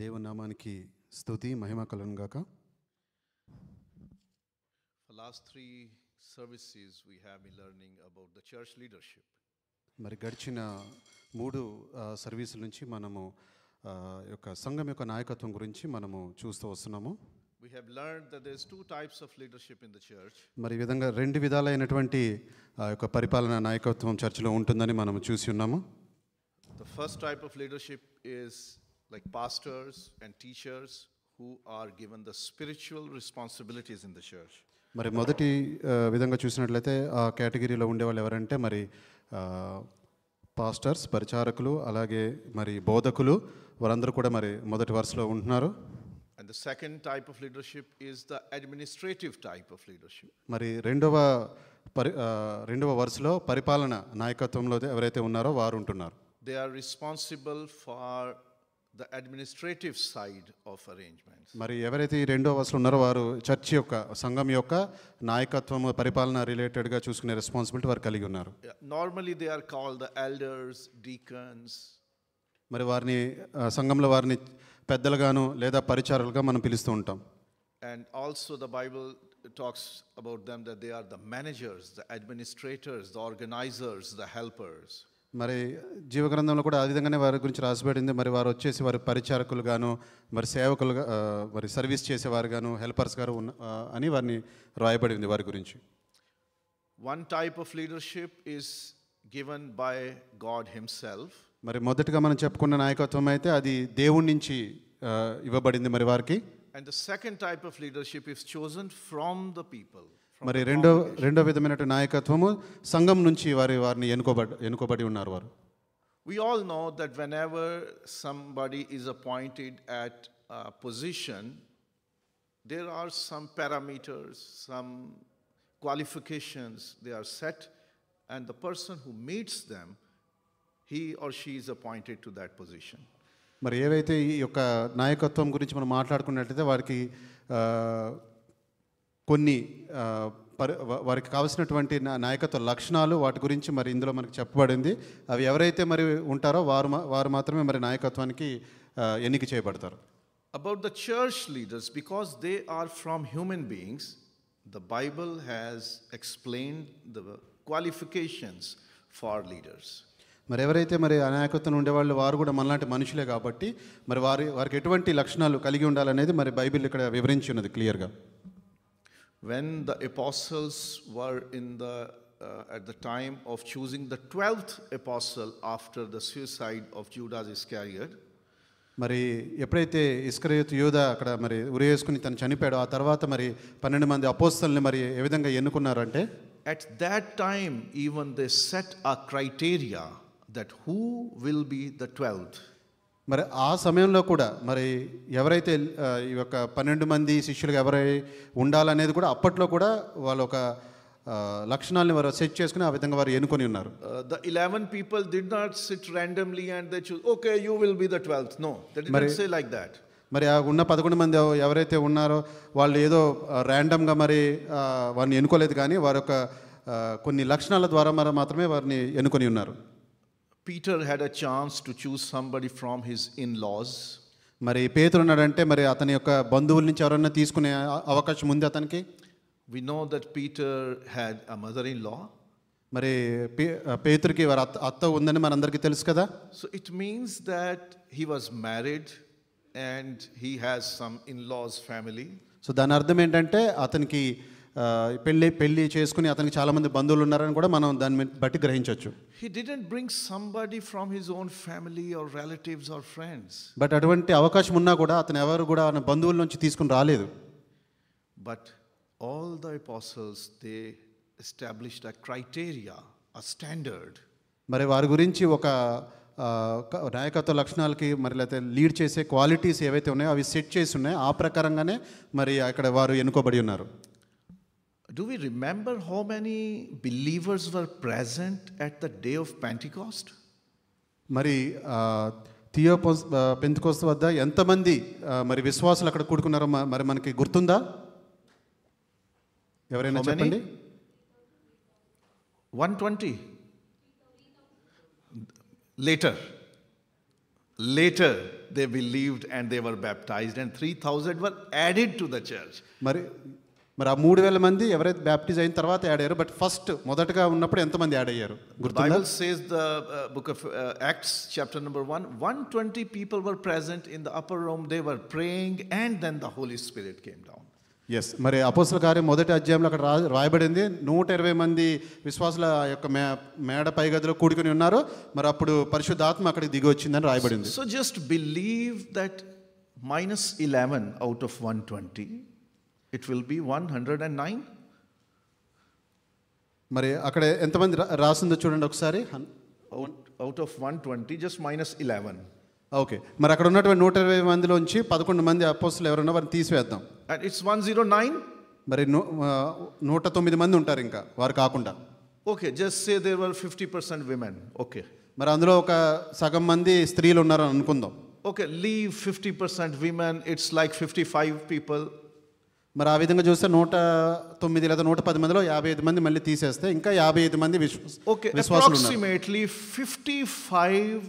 దేవుని నామానికి స్తుతి మహిమ కలుగును గాక. For last 3 services we have been learning about the church leadership. మరి గడిచిన 3 సర్వీసుల నుంచి మనము యొక్క సంఘం యొక్క నాయకత్వం గురించి మనము చూస్తూ వస్తున్నాము. We have learned that there's 2 types of leadership in the church. మరి ఈ విధంగా 2 విధాలైనటువంటి యొక్క పరిపాలన నాయకత్వం చర్చిలో ఉంటుందని మనము చూసి ఉన్నాము. The first type of leadership is like pastors and teachers who are given the spiritual responsibilities in the church. మరి మొదటి విధంగా చూసినట్లయితే ఆ కేటగిరీలో ఉండేవాళ్ళు ఎవరంటే మరి పాస్టర్స్, పరిచారకులు, అలాగే మరి బోధకులు, వారందరూ కూడా మరి మొదటి వరుసలో ఉంటున్నారు. And the second type of leadership is the administrative type of leadership. మరి రెండవ వరుసలో పరిపాలన నాయకత్వంలో ఎవరైతే ఉన్నారో వారు ఉంటున్నారు. They are responsible for the administrative side of arrangements. మరి ఎవరైతే ఈ రెండో వరుసలో ఉన్నారో వారు చర్చి యొక్క సంఘం యొక్క నాయకత్వం పరిపాలన రిలేటెడ్గా చూసుకునే రెస్పాన్సిబిలిటీ వారు కలిగి ఉన్నారు. Normally they are called the elders, deacons. మరి వారిని సంఘంలో వారిని పెద్దలుగాను లేదా పరిచారులుగా మనం పిలుస్తూ ఉంటాం. And also the Bible talks about them that they are the managers, the administrators, the organizers, the helpers. మరి జీవగ్రంథంలో కూడా ఆ విధంగానే వారి గురించి రాసిబడింది. మరి వారు వచ్చేసి వారి పరిచారకులు గాను, మరి సేవకులుగా, మరి సర్వీస్ చేసేవారు గాను, హెల్పర్స్ గారు అని వారిని రాయబడింది వారి గురించి. One type of leadership is given by God himself. మరి మొదటిగా మనం చెప్పుకున్న నాయకత్వం అయితే అది దేవుడి నుంచి ఇవ్వబడింది మరి వారికి. And the second type of leadership is chosen from the people. మరి రెండో విధమైన నాయకత్వము సంఘం నుంచి వారిని ఎన్నుకోబడి ఉన్నారు వారు. We all know that whenever somebody is appointed at a position, there are some parameters, some qualifications they are set, and the person who meets them, he or she is appointed to that position. మరి ఏవైతే ఈ యొక్క నాయకత్వం గురించి మనం మాట్లాడుకున్నట్లయితే వారికి కొన్ని వారికి కావాల్సినటువంటి నాయకత్వ లక్షణాలు వాటి గురించి మరి ఇందులో మనకు చెప్పబడింది. అవి ఎవరైతే మరి ఉంటారో వారు మాత్రమే మరి నాయకత్వానికి ఎన్నిక చేయబడతారు. About the church leaders, because they are from human beings, the Bible has explained the qualifications for leaders. మరి ఎవరైతే మరి నాయకత్వం ఉండేవాళ్ళు వారు కూడా మనలాంటి మనుషులే కాబట్టి మరి వారికి ఎటువంటి లక్షణాలు కలిగి ఉండాలనేది మరి బైబిల్ ఇక్కడ వివరించి ఉన్నది క్లియర్గా. When the apostles were at the time of choosing the 12th apostle after the suicide of Judas Iscariot, మరి ఎప్పుడైతే ఇస్కరియోతు యూదా అక్కడ మరి ఉరేసుకుని తను చనిపోయాడో ఆ తర్వాత మరి 12 మంది అపోస్తలుని మరి ఏ విధంగా ఎన్నుకున్నారంటే, at that time even they set a criteria that who will be the 12th. మరి ఆ సమయంలో కూడా మరి ఎవరైతే ఈ యొక్క 12 మంది శిష్యులుగా ఎవరై ఉండాలనేది కూడా అప్పట్లో కూడా వాళ్ళు ఒక లక్షణాలను వారు సెట్ చేసుకుని ఆ విధంగా వారు ఎన్నుకొని ఉన్నారు. The 11 people did not sit randomly and they choose, okay, you will be the 12th. No, they didn't say like that. మరి ఆ ఉన్న 11 మంది ఎవరైతే ఉన్నారో వాళ్ళు ఏదో ర్యాండమ్గా మరి వారిని ఎన్నుకోలేదు, కానీ వారి యొక్క కొన్ని లక్షణాల ద్వారా మరి మాత్రమే వారిని ఎన్నుకొని ఉన్నారు. Peter had a chance to choose somebody from his in-laws. మరి పేతురు ఉన్నాడంటే మరి అతని యొక్క బంధువుల నుంచి ఎవరైనా తీసుకునే అవకాశం ఉంది అతనికి. We know that Peter had a mother-in-law. మరి పేతురుకి వారి అత్త ఉందని మనందరికీ తెలుసు కదా. So it means that he was married and he has some in-laws family. So దాని అర్థం ఏంటంటే అతనికి పెళ్లి చేసుకుని అతనికి చాలా మంది బంధువులు ఉన్నారని కూడా మనం దాన్ని బట్టి గ్రహించవచ్చు. He didn't bring somebody from his own family or relatives or friends. But అటువంటి అవకాశం ఉన్నా కూడా అతను ఎవరు కూడా ఆయన బంధువుల నుంచి తీసుకుని రాలేదు. But all the apostles, they established a criteria, a standard. మరి వారి గురించి ఒక నాయకత్వ లక్షణాలకి మరి లేకపోతే లీడ్ చేసే క్వాలిటీస్ ఏవైతే ఉన్నాయో అవి సెట్ చేసి ఉన్నాయి. ఆ ప్రకారంగానే మరి అక్కడ వారు ఎన్నుకోబడి ఉన్నారు. Do we remember how many believers were present at the day of Pentecost? మరి పెంతెకోస్తు వద్ద ఎంతమంది మరి విశ్వాసులు అక్కడ కూడుకున్నారో మరి మనకి గుర్తుందా? ఎవరైనా చెప్పండి. 120. Later they believed and they were baptized, and 3,000 were added to the church. మరి ఆ 3,000 మంది ఎవరైతే బ్యాప్టిజ్ అయిన తర్వాత యాడ్ అయ్యారు, బట్ ఫస్ట్ మొదటగా ఉన్నప్పుడు ఎంతమంది యాడ్ అయ్యారు The గుర్తుందా? Bible says, the book of Acts, chapter number 1, 120 people were present in the upper room. They were praying, and then the Holy Spirit came down. Yes, మరి అపోస్తల కార్యం మొదటి అధ్యాయంలో అక్కడ రాయబడింది 120 మంది విశ్వాసుల యొక్క మేడ పై గదిలో కూడుకుని ఉన్నారు. మరి అప్పుడు పరిశుద్ధాత్మ అక్కడికి దిగి వచ్చిందని రాయబడింది. So just believe that minus 11 out of 120, it will be 109. మరి అక్కడ ఎంతమంది రాసిందో చూడండి ఒకసారి. Out of 120, just minus 11. Okay, మరి అక్కడ ఉన్నటువంటి 120 మందిలోంచి 11 మంది అపోస్తలు ఎవరున్నా వారిని తీసివేద్దాం. And it's 109. మరి 109 మంది ఉంటారు ఇంకా వారు కాకుండా. Okay, just say there were 50% women. Okay. మరి అందులో ఒక సగం మంది స్త్రీలు ఉన్నారని అనుకుందాం. Okay, leave 50% women, it's like 55 people. మరి ఆ విధంగా చూస్తే 109 లేదా 110 మందిలో 55 మంది మళ్ళీ తీసేస్తే ఇంకా 55 మంది విశ్వాసులు ఉన్నారు. Approximately 55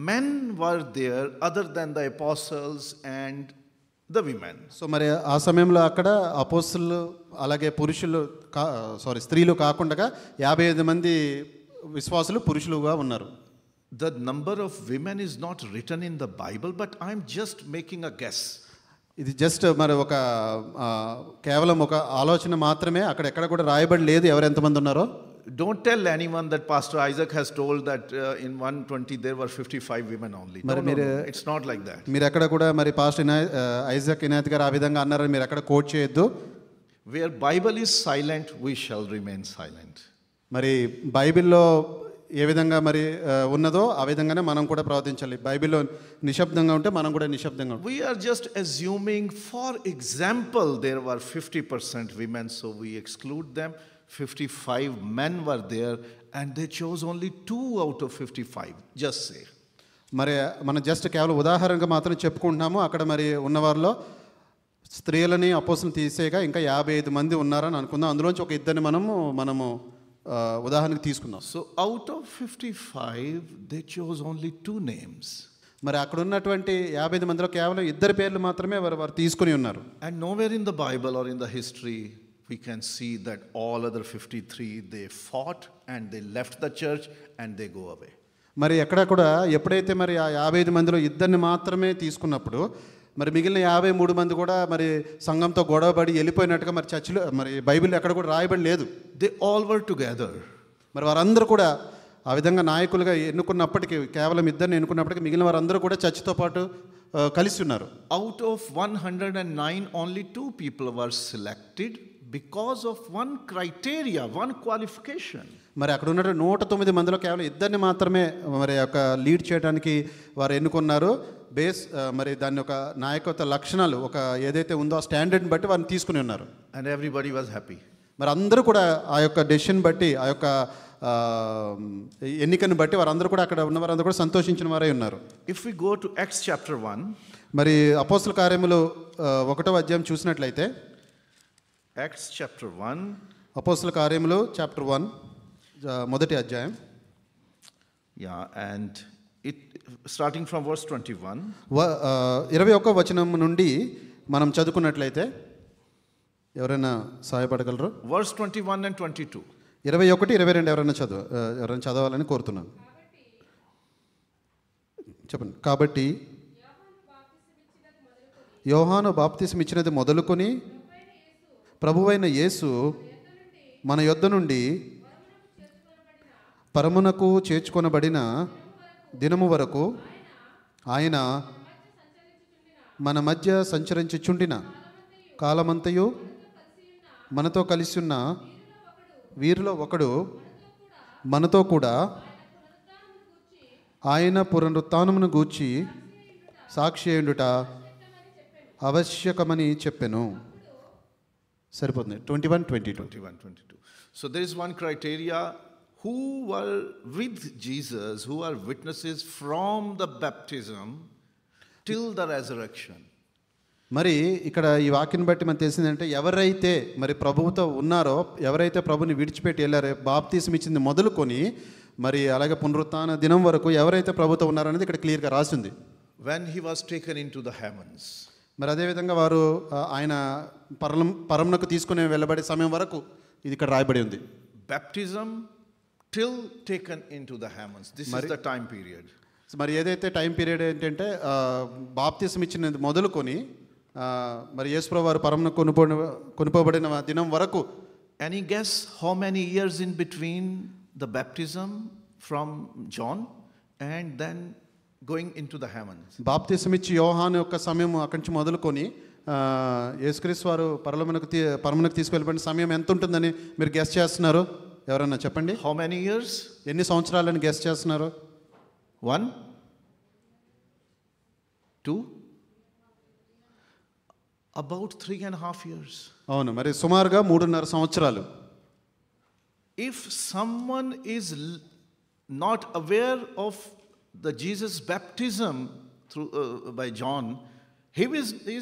men were there other than the apostles and the women. So మరి ఆ సమయంలో అక్కడ అపోస్తలు అలాగే స్త్రీలు కాకుండా 55 మంది విశ్వాసులు పురుషులుగా ఉన్నారు. The number of women is not written in the Bible, but I'm just making a guess. ఇది జస్ట్ మరి ఒక కేవలం ఒక ఆలోచన మాత్రమే, అక్కడ ఎక్కడ కూడా రాయబడి లేదు ఎవరు ఎంతమంది ఉన్నారో. Don't tell anyone that Pastor Isaac has told that in 120 there were 55 women only. No, it's not like that. మీరు ఎక్కడ కూడా మరి పాస్టర్ ఐజాక్ ఇనాయత్ గారు ఆ విధంగా అన్నారని మీరు ఎక్కడ కోట్ చేయొద్దు. Where Bible is silent, we shall remain silent. మరి బైబిల్లో ఏ విధంగా మరి ఉన్నదో ఆ విధంగానే మనం కూడా ప్రవర్తించాలి. బైబిల్లో నిశ్శబ్దంగా ఉంటే మనం కూడా నిశ్శబ్దంగా ఉంటాం. We are just assuming, for example, there were 50% women, so we exclude them. 55 men were there, and they chose only 2 out of 55. Just say. మరి మనం జస్ట్ కేవలం ఉదాహరణగా మాత్రం చెప్పుకుంటున్నాము. అక్కడ మరి ఉన్నవారిలో స్త్రీలని అపోస్తలుని తీసేగా ఇంకా 55 మంది ఉన్నారని అనుకుందాం. అందులోంచి ఒక ఇద్దరిని మనము ఉదాహరణకు తీసుకుందాం. So out of 55, they chose only 2 names. మరి అక్కడ ఉన్నటువంటి 55 మందిలో కేవలం 2 పేర్లు మాత్రమే వారు తీసుకుని ఉన్నారు. And nowhere in the Bible or in the history we can see that all other 53 they fought and they left the church and they go away. మరి ఎక్కడ కూడా ఎప్పుడైతే మరి ఆ 55 మందిలో 2 మాత్రమే తీసుకున్నప్పుడు మరి మిగిలిన 53 మంది కూడా మరి సంఘంతో గొడవపడి వెళ్ళిపోయినట్టుగా మరి చర్చిలో మరి బైబిల్లో ఎక్కడ కూడా రాయబడి లేదు. They all were together. మరి వారందరూ కూడా ఆ విధంగా నాయకులుగా ఎన్నుకున్నప్పటికీ, కేవలం 2 ఎన్నుకున్నప్పటికీ మిగిలిన వారందరూ కూడా చర్చితో పాటు కలిసి ఉన్నారు. Out of 109, only 2 people were selected because of one criteria, one qualification. మరి అక్కడ ఉన్న 109 మందిలో కేవలం 2 మాత్రమే మరి యొక్క లీడ్ చేయడానికి వారు ఎన్నుకున్నారు. మరి దాని యొక్క నాయకత్వ లక్షణాలు ఒక ఏదైతే ఉందో ఆ స్టాండర్డ్ని బట్టి వారిని తీసుకుని ఉన్నారు. And everybody was happy. మరి అందరూ కూడా ఆ యొక్క డెసిషన్ బట్టి, ఆ యొక్క ఎన్నికను బట్టి వారందరూ కూడా అక్కడ ఉన్న వారందరూ కూడా సంతోషించిన వారై ఉన్నారు. If we go to Acts chapter 1, మరి అపోస్తల కార్యములు 1వ అధ్యాయం చూసినట్లయితే, Acts chapter 1, అపోస్తల కార్యములు చాప్టర్ 1 మొదటి అధ్యాయం. and it starting from verse 21. 21వ వచనం నుండి మనం చదువుకున్నట్లయితే ఎవరైనా సహాయపడగలరు? Verse 21 and 22. 21, 22 ఎవరైనా చదవాలని కోరుతున్నాను. చెప్పండి. కాబట్టి యోహాను బాప్తిసం ఇచ్చినది మొదలుకొని ప్రభువైన యేసు మన యొద్ద నుండి పరమునకు చేర్చుకొనబడిన దినము వరకు ఆయన మన మధ్య సంచరించుచుండిన కాలమంతయు మనతో కలిసి ఉన్న వీరిలో ఒకడు మనతో కూడా ఆయన పునరుత్థానమును గూర్చి సాక్షి అయ్యుండుట ఆవశ్యకమని చెప్పెను. సరిపోతుంది. 21, 22. So there is one criteria: who were with Jesus, who are witnesses from the baptism till the resurrection. మరి ఇక్కడ ఈ వాక్యం బట్టి మనకు తెలిసిందంటే ఎవరైతే మరి ప్రభువుతో ఉన్నారో, ఎవరైతే ప్రభుని విడిచిపెట్టి వెళ్ళారో, బాప్తిసం ఇచ్చింది మొదలుకొని మరి అలాగే పునరుత్థాన దినం వరకు ఎవరైతే ప్రభుతో ఉన్నారనేది ఇక్కడ క్లియర్గా రాసింది. when he was taken into the heavens. మరి అదేవిధంగా వారు ఆయన పరమునకు తీసుకుని వెళ్ళబడే సమయం వరకు ఇది ఇక్కడ రాయబడి ఉంది. Baptism till taken into the heavens. This is the time period. మరి ఏదైతే టైం పీరియడ్ ఏంటంటే బాప్తిసం ఇచ్చిన మొదలుకొని మరి యేసుప్రభువు వారు పరమునకు కొనుపోబడిన దినం వరకు. Any guess how many years in between the baptism from John and then going into the heavens? బాప్తిసం ఇచ్చి యోహాను యొక్క సమయం అక్కడి నుంచి మొదలుకొని యేసుక్రీస్తు వారు పరమునకు తీసుకెళ్ళబడిన సమయం ఎంత ఉంటుందని మీరు గెస్ చేస్తున్నారు? ఎవరన్నా చెప్పండి. How many years? ఎన్ని సంవత్సరాలని గెస్ చేస్తున్నారు? 1, 2, about 3.5 years. అవును, మరి సుమారుగా 3.5 సంవత్సరాలు. If someone is not aware of the Jesus baptism through by John, he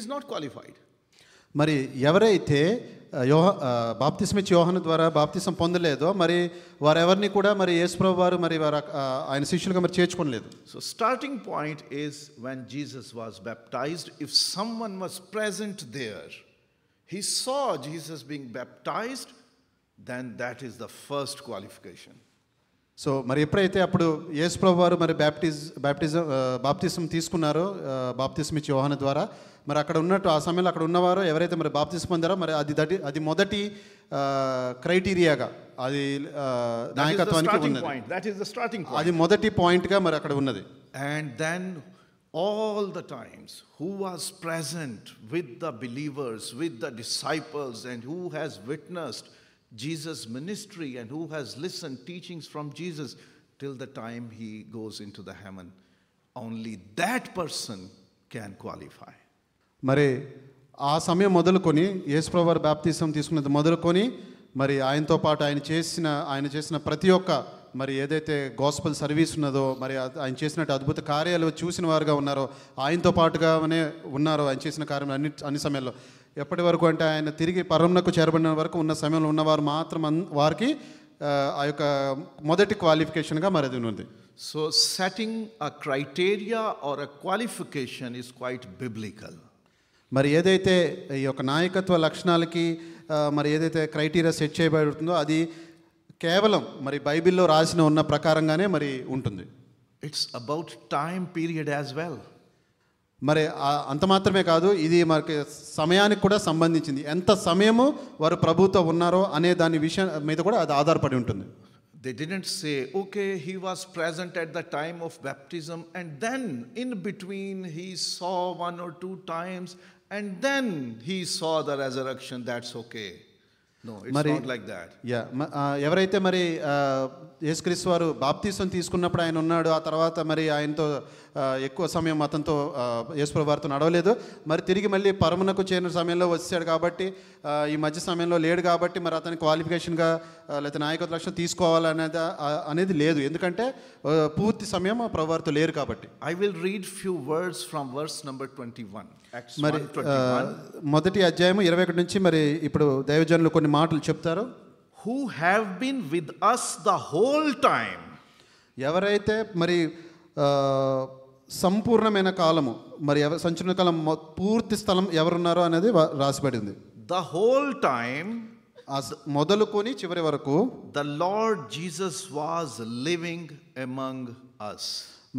is not qualified. మరి ఎవరైతే బాప్తిసం ఇచ్చి యోహాను ద్వారా బాప్తిసం పొందలేదో మరి వారెవరిని కూడా మరి యేసుప్రభువు వారు మరి వారు ఆయన శిష్యులుగా మరి చేర్చుకోలేదు. So starting point is when Jesus was baptized, if someone was present there, he saw Jesus being baptized, then that is the first qualification. So మరి ఎప్పుడైతే అప్పుడు యేసుప్రభువు వారు మరి బాప్తిసం తీసుకున్నారో బాప్తిసం ఇచ్చి యోహాను ద్వారా మరి అక్కడ ఉన్నట్టు ఆ సమయంలో అక్కడ ఉన్నవారు ఎవరైతే మరి బాప్తిసం పొందారో మరి అది మొదటి క్రైటీరియాగా అది నాయకత్వానికి ఉన్నది. That is the starting point. అది మొదటి పాయింట్గా మరి అక్కడ ఉన్నది. And then all the times who was present with the believers, with the disciples, and who has witnessed Jesus' ministry and who has listened teachings from Jesus till the time he goes into the heaven, only that person can qualify. మరి ఆ సమయం మొదలుకొని యేసుప్రభువు వారు బాప్తిసం తీసుకున్నది మొదలుకొని మరి ఆయనతో పాటు ఆయన చేసిన ప్రతి ఒక్క మరి ఏదైతే గాస్పెల్ సర్వీస్ ఉన్నదో మరి ఆయన చేసినట్టు అద్భుత కార్యాలు చూసిన వారుగా ఉన్నారో ఆయనతో పాటుగానే ఉన్నారో ఆయన చేసిన కార్యం అన్ని సమయాల్లో ఎప్పటి వరకు అంటే ఆయన తిరిగి పరమునకు చేరబడిన వరకు ఉన్న సమయంలో ఉన్నవారు మాత్రం వారికి ఆ యొక్క మొదటి క్వాలిఫికేషన్గా మరి అది ఉంది. So setting a criteria or a qualification is quite biblical. మరి ఏదైతే ఈ యొక్క నాయకత్వ లక్షణాలకి మరి ఏదైతే క్రైటీరియా సెట్ చేయబడుతుందో అది కేవలం మరి బైబిల్లో రాసిన ఉన్న ప్రకారంగానే మరి ఉంటుంది. It's about time period as well. మరి అంత మాత్రమే కాదు, ఇది మనకి సమయానికి కూడా సంబంధించింది. ఎంత సమయము వారు ప్రభుతో ఉన్నారో అనే దాని విషయం మీద కూడా అది ఆధారపడి ఉంటుంది. They didn't say, okay, he was present at the time of baptism and then in between he saw 1 or 2 times and then he saw the resurrection, that's okay. No, it's not like that. ఎవరైతే మరి యేసుక్రీస్తు వారు బాప్తిసం తీసుకున్నప్పుడు ఆయన ఉన్నాడు, ఆ తర్వాత మరి ఆయనతో ఎక్కువ సమయం అతనితో యేసుప్రభువు వారితో నడవలేదు, మరి తిరిగి మళ్ళీ పరమునకు చేరిన సమయంలో వచ్చాడు కాబట్టి ఈ మధ్య సమయంలో లేడు కాబట్టి మరి అతని క్వాలిఫికేషన్గా లేకపోతే నాయకత్వ లక్షణం తీసుకోవాలనేది లేదు. ఎందుకంటే పూర్తి సమయం ప్రభు వారితో లేరు కాబట్టి. I will read few words from verse number 21. మరి మొదటి అధ్యాయం 21 నుంచి మరి ఇప్పుడు దైవజనులు కొన్ని మాటలు చెప్తారు. Who have been with us the whole time. ఎవరైతే మరి సంపూర్ణమైన కాలము మరి సంచలన కాలం పూర్తి స్థలం ఎవరున్నారో అనేది రాసిపడింది. The whole time మొదలుకొని చివరి వరకు the Lord Jesus was living among us.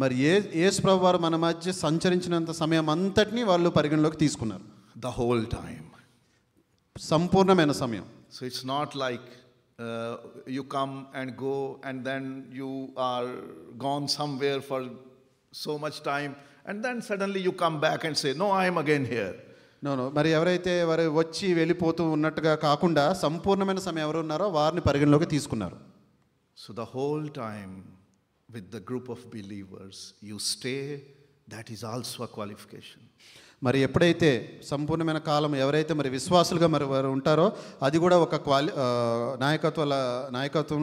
మరి యేసు ప్రభువు వారు మన మధ్య సంచరించినంత సమయం అంతటిని వాళ్ళు పరిగణలోకి తీసుకున్నారు. The whole time. సంపూర్ణమైన సమయం. So it's not like you come and go and then you are gone somewhere for so much time and then suddenly you come back and say, no, I am again here. No. మరి ఎవరైతే వారు వచ్చి వెళ్ళిపోతూ ఉన్నట్టుగా కాకుండా సంపూర్ణమైన సమయం ఎవరు ఉన్నారో వారిని పరిగణలోకి తీసుకున్నారు. So the whole time with the group of believers you stay, that is also a qualification. మరి ఎప్పుడైతే సంపూర్ణమైన కాలం ఎవరైతే మరి విశ్వాసులుగా మరి వారు ఉంటారో అది కూడా ఒక నాయకత్వం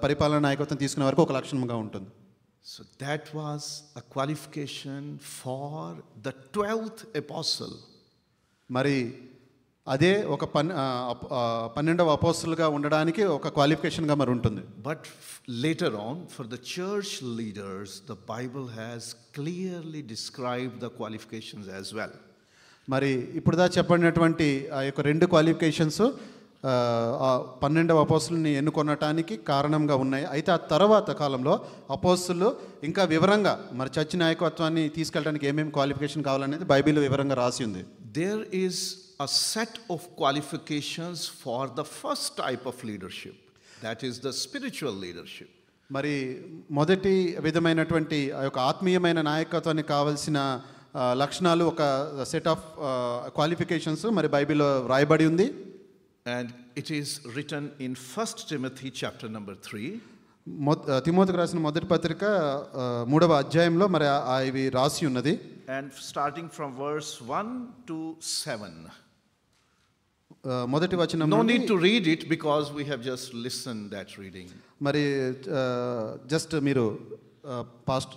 పరిపాలన నాయకత్వం తీసుకునే వరకు ఒక లక్షణంగా ఉంటుంది. So that was a qualification for the 12th apostle. మరి అదే ఒక 12వ అపోస్తలుగా ఉండడానికి ఒక క్వాలిఫికేషన్గా మరి ఉంటుంది. But later on, for the church leaders, the Bible has clearly described the qualifications as well. మరి ఇప్పుడు చెప్పబడినటువంటి ఆ యొక్క 2 క్వాలిఫికేషన్స్ 12వ అపోస్తలుని ఎన్నుకొనటానికి కారణంగా ఉన్నాయి. అయితే ఆ తర్వాత కాలంలో అపోస్తలు ఇంకా వివరంగా మరి చర్చ్ నాయకత్వాన్ని తీసుకెళ్ళడానికి ఏమేమి క్వాలిఫికేషన్ కావాలనేది బైబిల్లో వివరంగా రాసి ఉంది. There is a set of qualifications for the first type of leadership, that is the spiritual leadership. మరి మొదటి విధమైనటువంటి ఆ యొక్క ఆత్మీయమైన నాయకత్వానికి కావాల్సిన లక్షణాలు ఒక సెట్ ఆఫ్ క్వాలిఫికేషన్స్ మరి బైబిల్లో రాయబడి ఉంది. And it is written in 1 Timothy chapter number 3. తిమోతికి రాసిన మొదటి పత్రిక 3వ అధ్యాయంలో మరి ఇవి రాసి ఉన్నది. And starting from verse 1 to 7. మొదటి వచనం. No need to read it because we have just listened that reading. మరి జస్ట్ మీరు past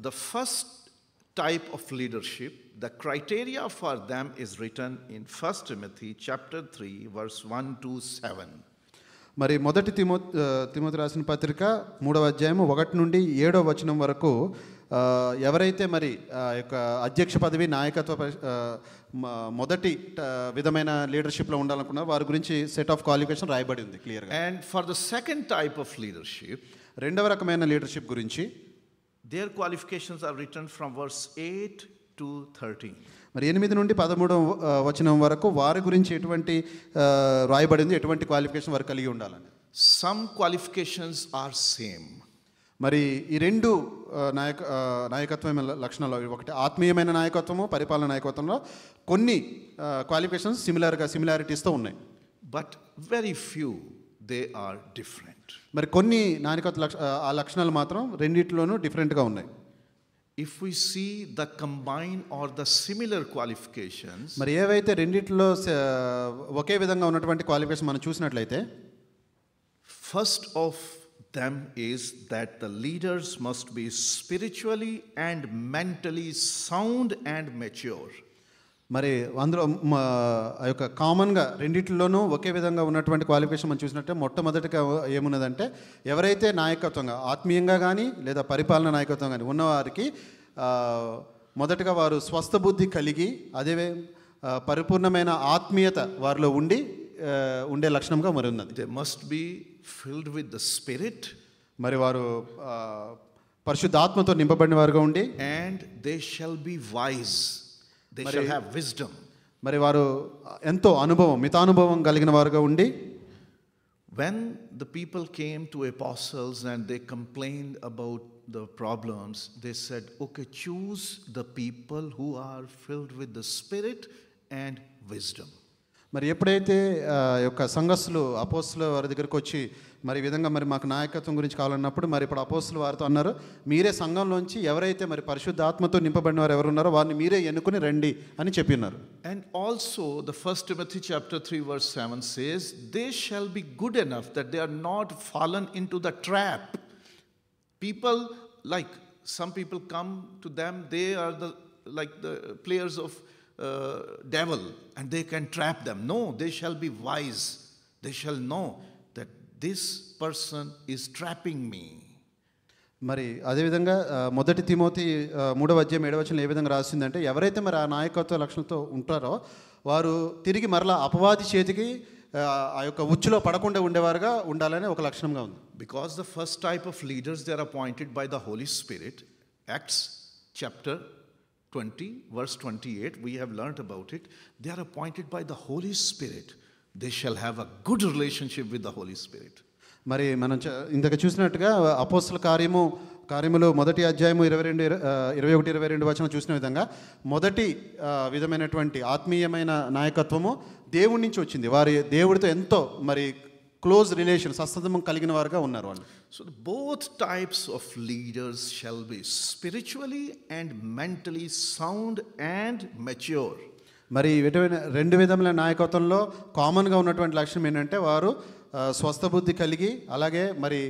The first type of leadership, the criteria for them is written in 1 Timothy chapter 3 verse 1 to 7. మరి మొదటి Timothy రాసిన పత్రిక 3వ అధ్యాయం 1 నుండి 7వ వచనం వరకు ఎవరైతే మరి యొక్క అధ్యక్ష పదవి నాయకత్వ మొదటి విధమైన లీడర్షిప్లో ఉండాలనుకున్నారో వారి గురించి సెట్ ఆఫ్ క్వాలిఫికేషన్ రాయబడి ఉంది క్లియర్గా. And for the second type of leadership, రెండవ రకమైన లీడర్షిప్ గురించి their qualifications are written from verse 8 to 13. మరి 8 నుండి 13వ వచనం వరకు వారి గురించి ఎటువంటి రాయబడింది, ఎటువంటి క్వాలిఫికేషన్ వారు కలిగి ఉండాలని. Some qualifications are same. మరి ఈ 2 నాయకత్వమైన లక్షణాలు, ఒకటి ఆత్మీయమైన నాయకత్వము, పరిపాలన నాయకత్వంలో కొన్ని క్వాలిఫికేషన్స్ సిమిలారిటీస్తో ఉన్నాయి. But very few they are different. మరి కొన్ని నాయకత్వ ఆ లక్షణాలు మాత్రం రెండిట్లోనూ డిఫరెంట్గా ఉన్నాయి. If we see the combined or the similar qualifications, మరి ఏవైతే రెండిట్లో ఒకే విధంగా ఉన్నటువంటి క్వాలిఫికేషన్ మనం చూసినట్లయితే, first of them is that the leaders must be spiritually and mentally sound and mature. మరి అందులో ఆ యొక్క కామన్గా రెండిట్లోనూ ఒకే విధంగా ఉన్నటువంటి క్వాలిఫికేషన్ మనం చూసినట్టే మొట్టమొదటిగా ఏమున్నదంటే, ఎవరైతే నాయకత్వంగా ఆత్మీయంగా కానీ లేదా పరిపాలన నాయకత్వం కానీ ఉన్నవారికి మొదటగా వారు స్వస్థ బుద్ధి కలిగి అదే పరిపూర్ణమైన ఆత్మీయత వారిలో ఉండే లక్షణంగా మరి ఉన్నది. They must be filled with the Spirit. మరి వారు పరిశుద్ధాత్మతో నింపబడిన వారుగా ఉండి, and they shall be wise. They shall have wisdom. మరి వారు ఎంతో మితానుభవం కలిగిన వారుగా ఉండి, when the people came to apostles and they complained about the problems, they said, okay, choose the people who are filled with the Spirit and wisdom. మరి ఎప్పుడైతే యొక్క సంఘస్థులు అపోస్తుల వారి దగ్గరికి వచ్చి మరి విధంగా మరి మాకు నాయకత్వం గురించి కావాలన్నప్పుడు మరి ఇప్పుడు అపోస్తులు వారితో అన్నారు, మీరే సంఘంలోంచి ఎవరైతే మరి పరిశుద్ధాత్మతో నింపబడిన వారు ఎవరు ఉన్నారో వారిని మీరే ఎన్నుకుని రండి అని చెప్పినారు. And also the 1 Timothy chapter 3 verse 7 says, they shall be good enough that they are not fallen into the trap. People, like some people come to them, they are like the players of devil and they can trap them. No, they shall be wise. They shall know that this person is trapping me. మరి అదేవిధంగా మొదటి Timothy 3వ అధ్యాయం 7వ వచనంలో ఏ విధంగా రాసిందంటే, ఎవరైతే మరి ఆ నాయకత్వ లక్షణంతో ఉంటారో వారు తిరిగి మరలా అపవాది చేతికి ఆ యొక్క ఉచ్చులో పడకుండా ఉండేవారుగా ఉండాలని ఒక లక్షణంగా ఉంది. Because the first type of leaders, they are appointed by the Holy Spirit. Acts chapter 20 verse 28, we have learnt about it. They are appointed by the Holy Spirit. They shall have a good relationship with the Holy Spirit. మరి మనం ఇంతకు చూసినట్టుగా అపోస్తల కార్యములు మొదటి అధ్యాయము 21-22 వచనం చూసిన విధంగా మొదటి విధమైనటువంటి ఆత్మీయమైన నాయకత్వము దేవుడి నుంచి వచ్చింది. వారి దేవుడితో ఎంతో మరి క్లోజ్ రిలేషన్ సత్సంబంధం కలిగిన వారుగా ఉన్నారు వాళ్ళు. So both types of leaders shall be spiritually and mentally sound and mature. మరి రెండు విధముల నాయకత్వంలో కామన్గా ఉన్నటువంటి లక్ష్యం ఏంటంటే వారు స్వస్థ బుద్ధి కలిగి అలాగే మరి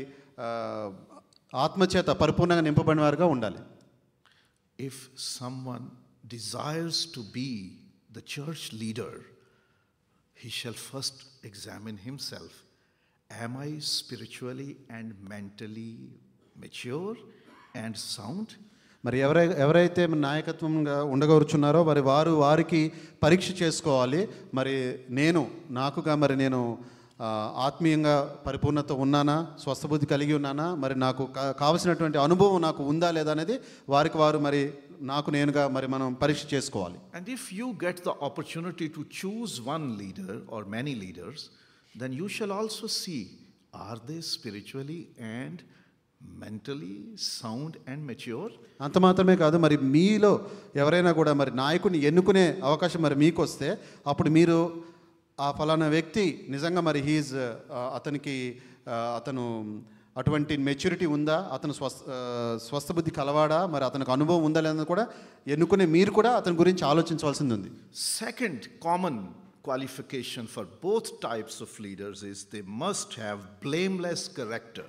ఆత్మచేత పరిపూర్ణంగా నింపబడిన వారుగా ఉండాలి. If someone desires to be the church leader, he shall first examine himself. Am I spiritually and mentally mature and sound? మరి ఎవరైతే నాయకత్వంగా ఉండగోరుచున్నారో మరి వారికి పరీక్ష చేసుకోవాలి. మరి నాకుగా మరి నేను ఆత్మీయంగా పరిపూర్ణత ఉన్నానా, స్వస్థబుద్ధి కలిగి ఉన్నానా, మరి నాకు కావలసినటువంటి అనుభవం నాకు ఉందా లేదా అనేది వారు మరి నేనుగా మరి మనం పరీక్ష చేసుకోవాలి. And if you get the opportunity to choose one leader or many leaders, then you shall also see, are they spiritually and mentally sound and mature? అంత మాత్రమే కాదు, మరి మీలో ఎవరైనా కూడా మరి నాయకుడిని ఎన్నుకునే అవకాశం మరి మీకు వస్తే అప్పుడు మీరు ఆ ఫలానా వ్యక్తి నిజంగా మరి అతను అటువంటి మెచ్యూరిటీ ఉందా, అతను స్వస్థబుద్ధి కలవాడా, మరి అతనికి అనుభవం ఉందా లేదని కూడా ఎన్నుకునే మీరు కూడా అతని గురించి ఆలోచించవలసింది ఉంది. Second common qualification for both types of leaders is they must have blameless character.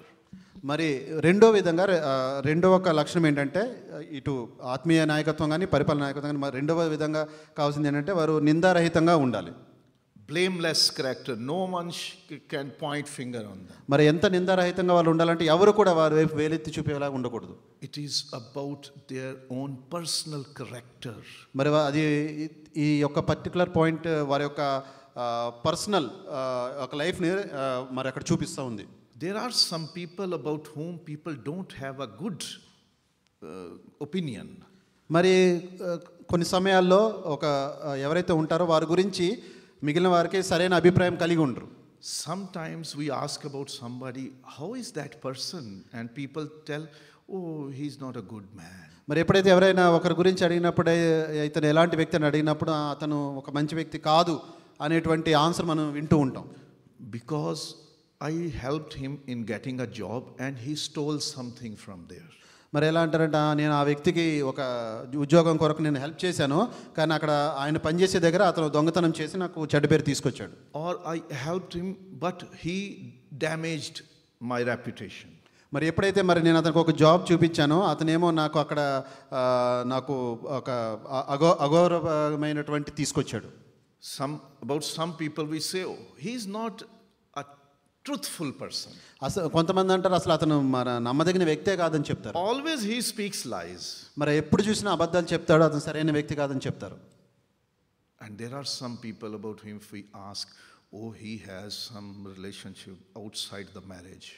మరి రెండవ ఒక లక్షణం ఏంటంటే ఇటు ఆత్మీయ నాయకత్వం కానీ పరిపాలన నాయకత్వం కానీ రెండవ విధంగా కావాల్సింది ఏంటంటే వారు నిందారహితంగా ఉండాలి. Blameless character, no one can point finger on them. మరి ఎంత నిందారహితంగా వాళ్ళు ఉండాలంటే ఎవరు కూడా వారి వైపు వేలెత్తి చూపేలా ఉండకూడదు. It is about their own personal character. మరి అది ఈ యొక్క పర్టికులర్ పాయింట్ వారి యొక్క పర్సనల్ ఒక లైఫ్ని మరి అక్కడ చూపిస్తూ ఉంది. There are some people about whom people don't have a good opinion. మరి కొన్ని సమయాల్లో ఎవరైతే ఉంటారో వారి గురించి మిగిలిన వారికి సరైన అభిప్రాయం కలిగి ఉండరు. Sometimes we ask about somebody, how is that person? And people tell, oh, he's not a good man. మరి ఎప్పుడైతే ఎవరైనా ఒకరి గురించి అడిగినప్పుడు ఇతను ఎలాంటి వ్యక్తి అని అడిగినప్పుడు అతను ఒక మంచి వ్యక్తి కాదు అనేటువంటి ఆన్సర్ మనం వింటూ ఉంటాం. Because I helped him in getting a job and he stole something from there. మరి ఎలా అంటారంటే నేను ఆ వ్యక్తికి ఒక ఉద్యోగం కొరకు నేను హెల్ప్ చేశాను, కానీ అక్కడ ఆయన పనిచేసే దగ్గర అతను దొంగతనం చేసి నాకు చెడ్డ పేరు తీసుకొచ్చాడు. Or I helped him but he damaged my reputation. మరి ఎప్పుడైతే మరి నేను అతనికి ఒక జాబ్ చూపించానో అతనేమో నాకు అక్కడ నాకు ఒక అగౌరవమైనటువంటి తీసుకొచ్చాడు. About some people we say, oh, he is not a truthful person. అసలు కొంతమంది అంటారు అసలు అతను మన నమ్మదగిన వ్యక్తే కాదని చెప్తారు. Always he speaks lies. మరి ఎప్పుడు చూసినా అబద్ధాలు చెప్తాడు, అతను సరైన వ్యక్తి కాదని చెప్తారు. And there are some people about him if we ask, oh, he has some relationship outside the marriage.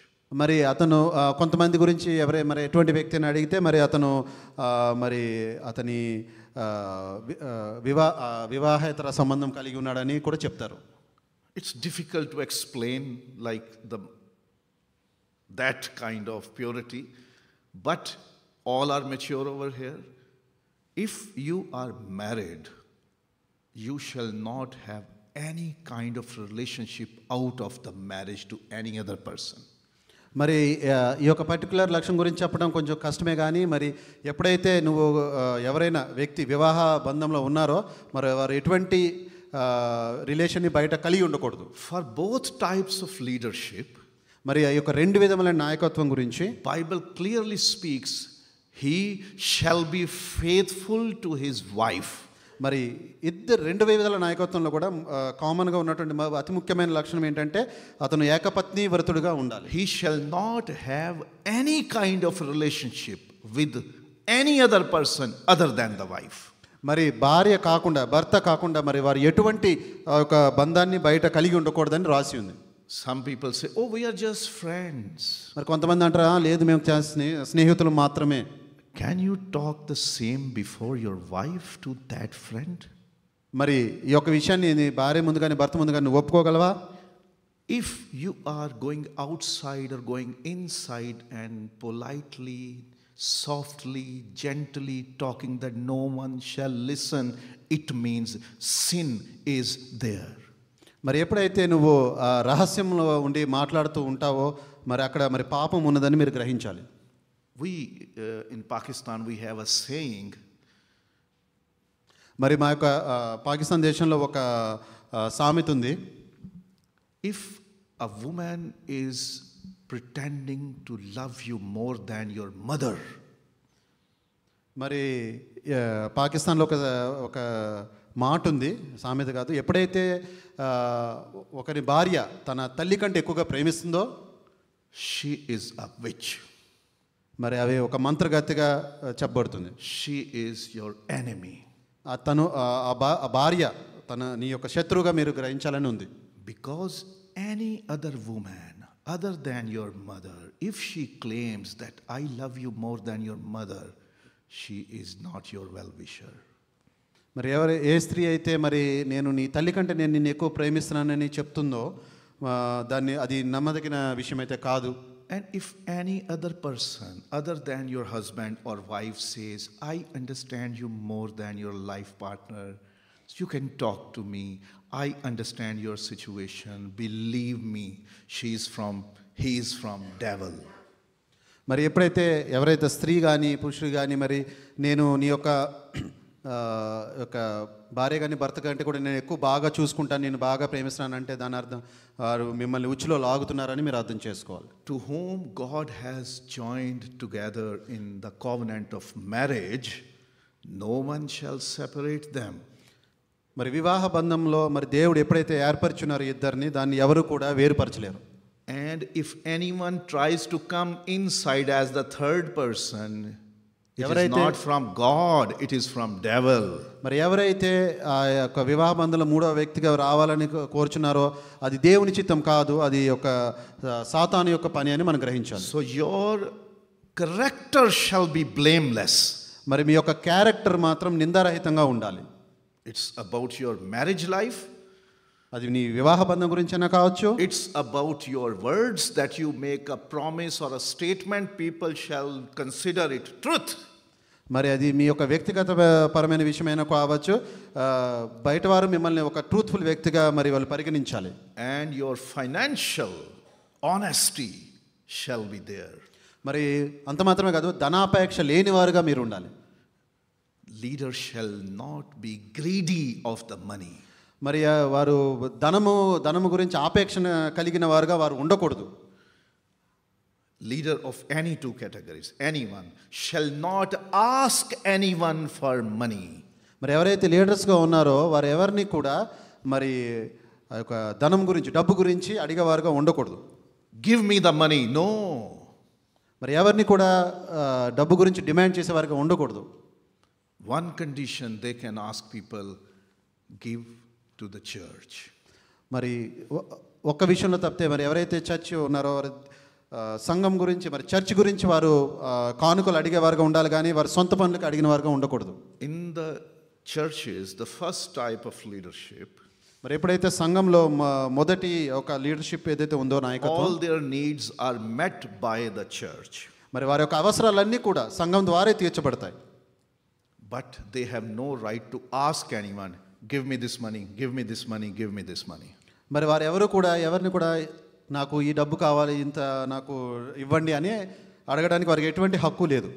మరి అతను కొంతమంది గురించి మరి ఎటువంటి వ్యక్తిని అడిగితే మరి అతను మరి అతని వివాహేతర సంబంధం కలిగి ఉన్నాడని కూడా చెప్తారు. It's difficult to explain like that kind of purity, but all are mature over here. If you are married, you shall not have any kind of relationship out of the marriage to any other person. మరి ఈ యొక్క particular లక్ష్యం గురించి చెప్పడం కొంచెం కష్టమే, కానీ మరి ఎప్పుడైతే నువ్వు ఎవరైనా వ్యక్తి వివాహ బంధంలో ఉన్నారో మరి వారు ఎటువంటి రిలేషన్ని బయట కలిగి ఉండకూడదు. For both types of leadership, మరి ఈ యొక్క రెండు విధములైన నాయకత్వం గురించి Bible clearly speaks, he shall be faithful to his wife. మరి రెండు విధాల నాయకత్వంలో కూడా కామన్గా ఉన్నటువంటి అతి ముఖ్యమైన లక్షణం ఏంటంటే అతను ఏకపత్ని వ్రతుడుగా ఉండాలి. He shall not have any kind of relationship with any other person other than the wife. మరి భర్త కాకుండా మరి వారు ఎటువంటి ఒక బంధాన్ని బయట కలిగి ఉండకూడదని రాసి ఉంది. Some people say, oh, we are just friends. మరి కొంతమంది అంటారా, లేదు మేము స్నేహితులు మాత్రమే. Can you talk the same before your wife to that friend? మరి ఈ యొక్క విషయాన్ని నీ భార్య ముందు కానీ భర్త ముందు కానీ నువ్వు ఒప్పుకోగలవా? If you are going outside or going inside and politely, softly, gently talking that no one shall listen, it means sin is there. మరి ఎప్పుడైతే నువ్వు రహస్యంలో ఉండి మాట్లాడుతూ ఉంటావో మరి అక్కడ మరి పాపం ఉన్నదని మీరు గ్రహించాలి. We in Pakistan we have a saying. మరి మా యొక్క పాకిస్తాన్ దేశంలో ఒక సామెత ఉంది. If a woman is pretending to love you more than your mother, మరి పాకిస్తాన్లో ఒక మాట ఉంది, సామెత కాదు. ఎప్పుడైతే ఒకరి భార్య తన తల్లి కంటే ఎక్కువగా ప్రేమిస్తుందో she is a witch. మరి అవి ఒక మంత్రగతిగా చెప్పబడుతుంది. She is your enemy. తను ఆ భార్య నీ యొక్క శత్రువుగా మీరు గ్రహించాలని ఉంది. Because any other woman other than your mother, if she claims that I love you more than your mother, she is not your well-wisher. మరి ఏ స్త్రీ అయితే మరి నేను నీ తల్లి కంటే నేను నిన్ను ఎక్కువ ప్రేమిస్తున్నానని చెప్తుందో అది నమ్మదగిన విషయం అయితే కాదు. And if any other person other than your husband or wife says, I understand you more than your life partner, you can talk to me, I understand your situation, believe me, he is from devil. మరి ఎప్పుడైతే ఎవరైతే స్త్రీ కానీ పురుషుడు కానీ మరి నేను నీ యొక్క భార్య కానీ భర్త కంటే కూడా నేను ఎక్కువ బాగా చూసుకుంటాను, నేను బాగా ప్రేమిస్తున్నాను అంటే దాని అర్థం వారు మిమ్మల్ని ఉచ్చులో లాగుతున్నారని మీరు అర్థం చేసుకోవాలి. To whom God has joined together in the covenant of marriage, no one shall separate them. మరి వివాహ బంధంలో మరి దేవుడు ఎప్పుడైతే ఏర్పరచున్నారో ఇద్దరిని, దాన్ని ఎవరు కూడా వేరుపరచలేరు. And if anyone tries to come inside as the third person, it is not from God, it is from devil. మరి ఎవరైతే ఆ యొక్క వివాహ బంధంలో మూడవ వ్యక్తిగా రావాలని కోరుచున్నారో అది దేవుని చిత్తం కాదు, అది ఒక సాతాను యొక్క పని అని మనం గ్రహించాలి. So your character shall be blameless. మరి మీ యొక్క క్యారెక్టర్ మాత్రం నిందారహితంగా ఉండాలి. It's about your marriage life. అది నీ వివాహ బంధం గురించైనా కావచ్చు. It's about your words that you make a promise or a statement, people shall consider it truth. మరి అది మీ యొక్క వ్యక్తిగత పరమైన విషయమైనా కావచ్చు, బయట వారు మిమ్మల్ని ఒక ట్రూత్ఫుల్ వ్యక్తిగా మరి వాళ్ళు పరిగణించాలి. And your financial honesty shall be there. మరి అంత మాత్రమే కాదు, ధనాపేక్ష లేని వారుగా మీరు ఉండాలి. Leaders shall not be greedy of the money. మరి వారు ధనము గురించి ఆపేక్ష కలిగిన వారుగా వారు ఉండకూడదు. Leader of any two categories, anyone shall not ask anyone for money. మరి ఎవరైతే లీడర్స్గా ఉన్నారో వారు ఎవరిని కూడా మరి ఆ యొక్క ధనం గురించి డబ్బు గురించి అడిగేవారుగా ఉండకూడదు. Give me the money, no. మరి ఎవరిని కూడా డబ్బు గురించి డిమాండ్ చేసేవారుగా ఉండకూడదు. One condition they can ask people, give to the church. మరి ఒక్క విషయంలో తప్పితే మరి ఎవరైతే చర్చ్ ఉన్నారో సంఘం గురించి మరి చర్చ్ గురించి వారు కానుకలు అడిగేవారుగా ఉండాలి, కానీ వారు సొంత పనులకు అడిగిన వారుగా ఉండకూడదు. In the churches, the first type of leadership, మరి ఎప్పుడైతే సంఘంలో మొదటి ఒక లీడర్షిప్ ఏదైతే ఉందో నాయకత్వం, all their needs are met by the church. మరి వారి యొక్క అవసరాలన్నీ కూడా సంఘం ద్వారా తీర్చబడతాయి. But they have no right to ask anyone, give me this money, give me this money, give me this money. మరి వారు ఎవరిని కూడా నాకు ఈ డబ్బు కావాలి, ఇంత నాకు ఇవ్వండి అని అడగడానికి వారికి ఎటువంటి హక్కు లేదు.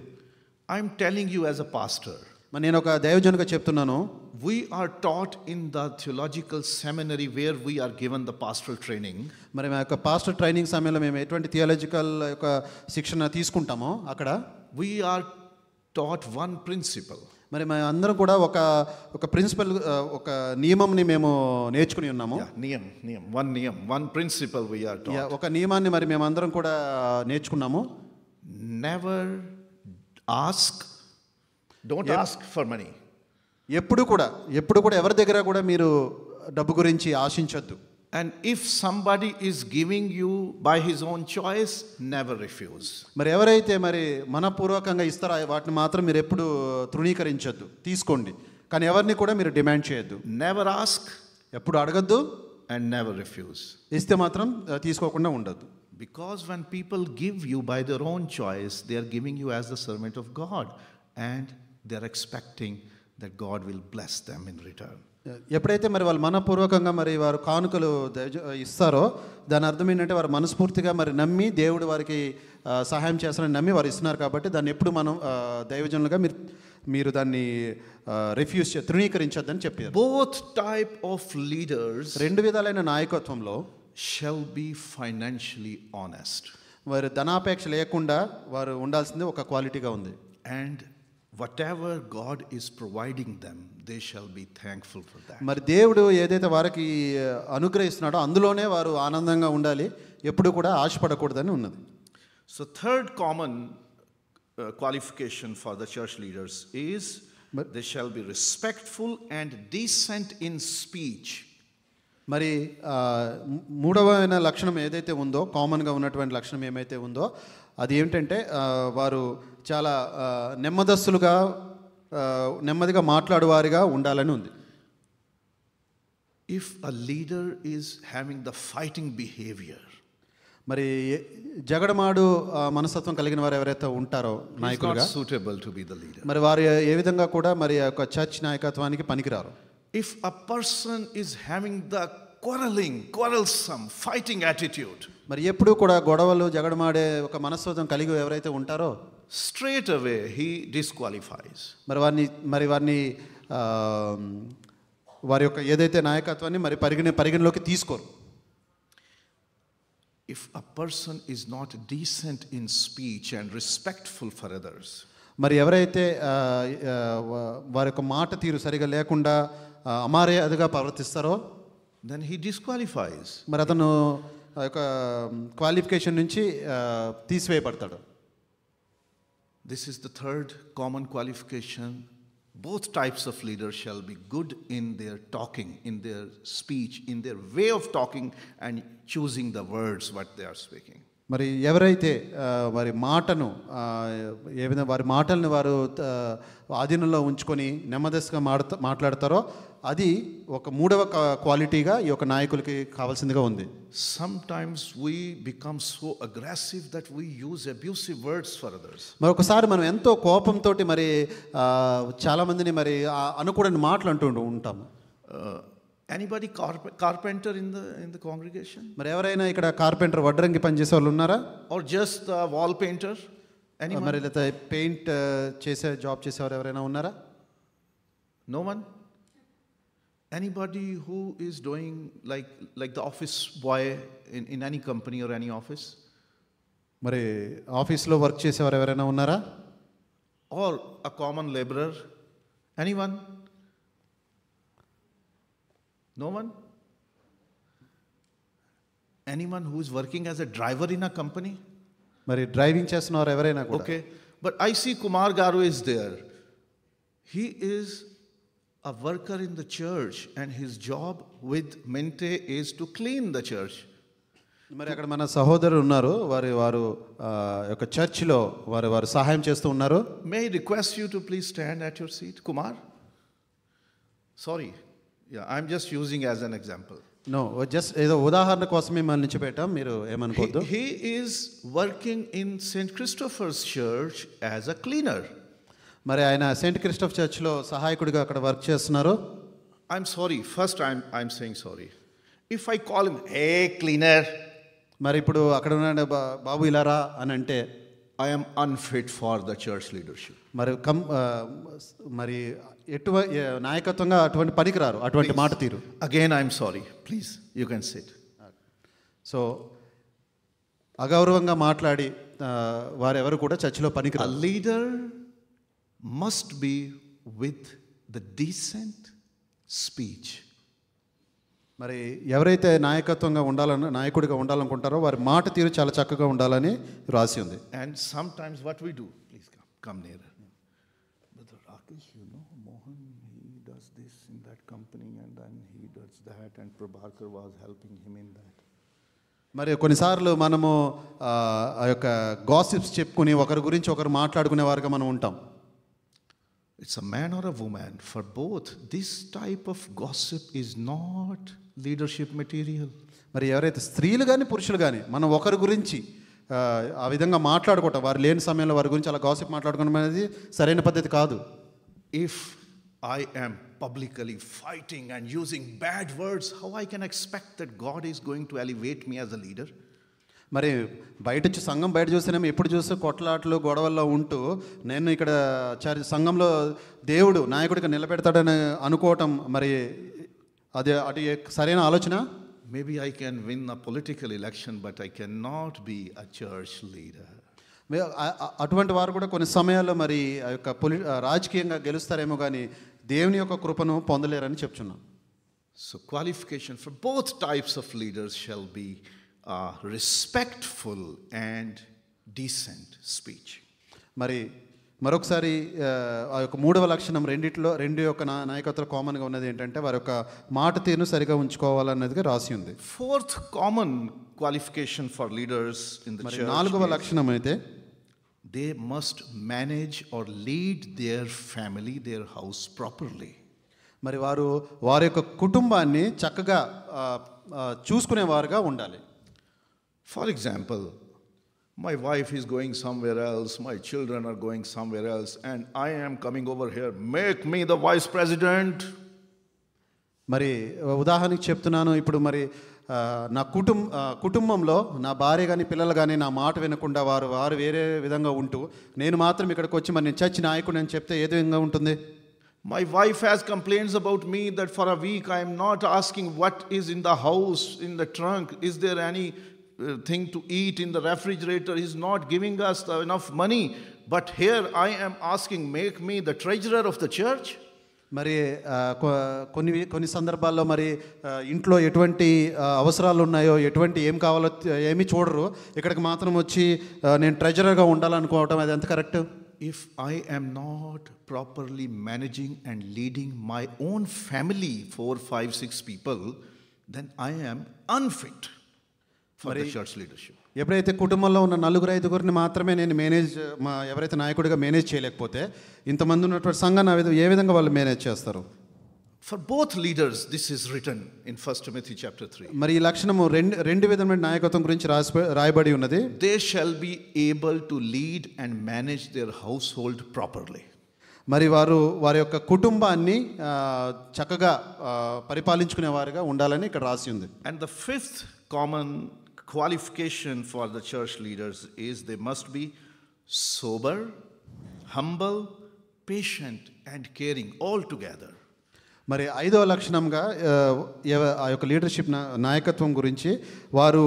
I'm telling you as a pastor, మరి నేను ఒక దైవజనుగా చెప్తున్నాను, we are taught in the theological seminary where we are given the pastoral training. మరి మా యొక్క పాస్టర్ ట్రైనింగ్ సమయంలో మేము ఎటువంటి థియాలజికల్ యొక్క శిక్షణ తీసుకుంటామో అక్కడ we are taught one principle. మరి మేము అందరం కూడా ఒక ప్రిన్సిపల్ ఒక నియమంని మేము నేర్చుకుని ఉన్నాము. One principle we are taught. ఒక నియమాన్ని మరి మేము అందరం కూడా నేర్చుకున్నాము. Never ask, don't ask for money. ఎప్పుడు కూడా ఎవరి దగ్గర కూడా మీరు డబ్బు గురించి ఆశించొద్దు. And if somebody is giving you by his own choice, never refuse. మరి ఎవరైతే మరి మనపూర్వకంగా ఇస్తారో వాటిని మాత్రం మీరు ఎప్పుడు తృణీకరించొద్దు, తీసుకోండి, కానీ ఎవరిని కూడా మీరు డిమాండ్ చేయొద్దు. Never ask, ఎప్పుడు అడగద్దు, and never refuse. ఇస్తే మాత్రం తీసుకోకుండా ఉండొద్దు. Because when people give you by their own choice, they are giving you as the servant of God, and they are expecting that God will bless them in return. ఎప్పుడైతే మరి వాళ్ళు మనపూర్వకంగా మరి వారు కానుకలు ఇస్తారో దాని అర్థం ఏంటంటే వారు మనస్ఫూర్తిగా మరి నమ్మి దేవుడు వారికి సహాయం చేస్తారని నమ్మి వారు ఇస్తున్నారు, కాబట్టి దాన్ని ఎప్పుడు మనం దైవజనులుగా మీరు దాన్ని తృణీకరించొద్దని చెప్పారు. Both type of leaders రెండు విధాలైన నాయకత్వంలో shall be financially honest. వారు ధనాపేక్ష లేకుండా వారు ఉండాల్సింది ఒక క్వాలిటీగా ఉంది. And whatever God is providing them, they shall be thankful for that. మరి దేవుడు ఏదైతే వారికి అనుగ్రహిస్తున్నాడో అందులోనే వారు ఆనందంగా ఉండాలి, ఎప్పుడు కూడా ఆశపడకూడదని ఉన్నది. So third common qualification for the church leaders is they shall be respectful and decent in speech. మరి మూడవైన లక్షణం ఏదైతే ఉందో, కామన్గా ఉన్నటువంటి లక్షణం ఏమైతే ఉందో అది ఏమిటంటే వారు చాలా నెమ్మదిగా మాట్లాడువారిగా ఉండాలని ఉంది. If a leader is having the fighting behavior, మరి జగడమాడు మనస్తత్వం కలిగిన వారు ఎవరైతే ఉంటారో నాయకులుగా, suitable to be the leader. మరి వారు ఏ విధంగా కూడా మరి యొక్క చర్చ్ నాయకత్వానికి పనికిరారు. If a person is having the quarrelsome, fighting attitude, మరి ఎప్పుడు కూడా గొడవలు జగడమాడే ఒక మనస్తత్వం కలిగి ఎవరైతే ఉంటారో straight away he disqualifies. మరి వారిని వారి యొక్క ఏదైతే నాయకత్వాన్ని మరి పరిగణలోకి తీసుకోరు. If a person is not decent in speech and respectful for others, మరి ఎవరైతే వారి యొక్క మాట తీరు సరిగా లేకుండా అమర్యాదగా ప్రవర్తిస్తారో then he disqualifies. మరి అతను ఆ యొక్క క్వాలిఫికేషన్ నుంచి తీసివేయబడతాడు. This is the third common qualification. Both types of leaders shall be good in their talking, in their speech, in their way of talking and choosing the words what they are speaking. మరి ఎవరైతే వారి మాటను ఏ విధంగా వారి మాటల్ని వారు ఆధీనంలో ఉంచుకొని నెమ్మదిగా మాట్లాడతారో అది ఒక మూడవ క్వాలిటీగా ఈ యొక్క నాయకులకి కావాల్సిందిగా ఉంది. Sometimes we become so aggressive that we use abusive words for others. మరి ఒకసారి మనం ఎంతో కోపంతో మరి చాలా మందిని మరి అనుకూడని మాటలు అంటూ ఉంటాము. Anybody carpenter in the congregation? మరి ఎవరైనా ఇక్కడ కార్పెంటర్ వడ్రంగి పని చేసే వాళ్ళు ఉన్నారా? Or just wall painter? Anyone? మరి లేదా పెయింట్ చేసే జాబ్ చేసేవారు ఎవరైనా ఉన్నారా? No one? Anybody who is doing like the office boy in any company or any office? మరి ఆఫీస్లో వర్క్ చేసేవారు ఎవరైనా ఉన్నారా? Or a common laborer? Anyone? No one? Anyone who is working as a driver in a company? మరి driving చేస్తున్నవారు ఎవరైనా కూడా. Okay, but I see Kumar Garu is there. He is a worker in the church and his job with Mente is to clean the church. మరి అక్కడ మన సహోదరులు ఉన్నారు, వారు యొక్క చర్చిలో వారు సహాయం చేస్తూ ఉన్నారు. May I request you to please stand at your seat, Kumar? Sorry. Yeah, I'm just using as an example. No, just ఏదో ఉదాహరణ కోసం మిమ్మల్ని నిలిచిపెట్టాం, మీరు ఏమనుకోవద్దు. He is working in St. Christopher's Church as a cleaner. మరి ఆయన Saint Christophe చర్చ్లో సహాయకుడిగా అక్కడ వర్క్ చేస్తున్నారు. I'm sorry. First I'm saying sorry. If I call him, hey cleaner, మరి ఇప్పుడు అక్కడ ఉన్న బాబు ఇలా రా అని అంటే I am unfit for the church leadership. మరి నాయకత్వంగా అటువంటి పనికిరారు, అటువంటి మాట తీరు. Again I'm sorry. Please, you can sit. So అగౌరవంగా మాట్లాడి వారెవరు కూడా చర్చిలో A పనికిరారు. leader must be with the decent speech. మరి ఎవరైతే నాయకుడిగా ఉండాలనుకుంటారో వారి మాట తీరు చాలా చక్కగా ఉండాలని రాసి ఉంది. And sometimes what we do, please come nearer. Brother Rakesh, Mohan, he does this in that company and then he does that and Prabhakar was helping him in that. మరి కొన్నిసార్లు మనము ఆ యొక్క గాసిప్స్ చెప్పుకుని ఒకరి గురించి ఒకరు మాట్లాడుకునే వారుగా మనం ఉంటాం. It's a man or a woman. For both, this type of gossip is not leadership material. మరి ఎవరైతే స్త్రీలు కానీ పురుషులు కానీ మనం ఒకరి గురించి ఆ విధంగా మాట్లాడుకోవటం, వారు లేని సమయంలో వారి గురించి అలా గాసిప్ మాట్లాడుకోవడం అనేది సరైన పద్ధతి కాదు. If I am publicly fighting and using bad words, how I can expect that God is going to elevate me as a leader? మరి సంఘం బయట చూస్తేనేమో ఎప్పుడు చూస్తే కొట్లాట్లు గొడవల్లో ఉంటూ నేను ఇక్కడ సంఘంలో దేవుడు నాయకుడిగా నిలబెడతాడని అనుకోవటం మరి అది సరైన ఆలోచన? Maybe I can win a political election, but I cannot be a church leader. అటువంటి వారు కూడా కొన్ని సమయాల్లో మరి ఆ యొక్క రాజకీయంగా గెలుస్తారేమో కానీ దేవుని యొక్క కృపను పొందలేరని చెప్తున్నాం. So qualification for both types of leaders shall be respectful and decent speech. మరి మరొకసారి ఆ యొక్క మూడవ లక్షణం రెండు యొక్క నాయకత్వం కామన్గా ఉన్నది ఏంటంటే వారి యొక్క మాట తీరును సరిగా ఉంచుకోవాలన్నది రాసి ఉంది. Fourth common qualification for leaders in the church, నాలుగవ లక్షణం అయితే they must manage or lead their family, their house properly. మరి వారి యొక్క కుటుంబాన్ని చక్కగా చూసుకునేవారుగా ఉండాలి. For example, my wife is going somewhere else, my children are going somewhere else, and I am coming over here, make me the vice president. మరి ఉదాహరణకి చెప్తున్నాను, ఇప్పుడు మరి నా కుటుంబంలో నా భార్య కానీ పిల్లలు కానీ నా మాట వినకుండా వారు వేరే విధంగా ఉంటూ నేను మాత్రం ఇక్కడికి వచ్చి మరి నేను చర్చి నాయకుడు అని చెప్తే ఏ విధంగా ఉంటుంది? My wife has complaints about me that for a week I am not asking what is in the house, in the trunk, is there any thing to eat in the refrigerator. He's not giving us enough money, but here I am asking, make me the treasurer of the church. మరి కొన్ని సందర్భాల్లో మరి ఇంట్లో ఎటువంటి అవసరాలు ఉన్నాయో ఏం కావాలో ఏమీ చూడరు, ఇక్కడికి మాత్రం వచ్చి నేను ట్రెజరర్గా ఉండాలనుకోవటం అది ఎంత correct? If I am not properly managing and leading my own family, 4, 5, 6 people, then I am unfit for the church leadership. ఎప్పుడైతే కుటుంబంలో ఉన్న 4-5 మాత్రమే నేను ఎవరైతే నాయకుడిగా మేనేజ్ చేయలేకపోతే ఇంతమంది ఉన్నటువంటి సంఘాన్ని ఏ విధంగా వాళ్ళు మేనేజ్ చేస్తారు? For both leaders this is written in 1 Timothy chapter 3. మరి ఈ లక్షణము రెండు విధమైన నాయకత్వం గురించి రాయబడి ఉన్నది. They shall be able to lead and manage their household properly. మరి వారి యొక్క కుటుంబాన్ని చక్కగా పరిపాలించుకునేవారుగా ఉండాలని ఇక్కడ రాసి ఉంది. And the fifth common qualification for the church leaders is they must be sober, humble, patient and caring all together. మరి 5వ లక్షణంగా ఆ యొక్క లీడర్షిప్ నాయకత్వం గురించి వారు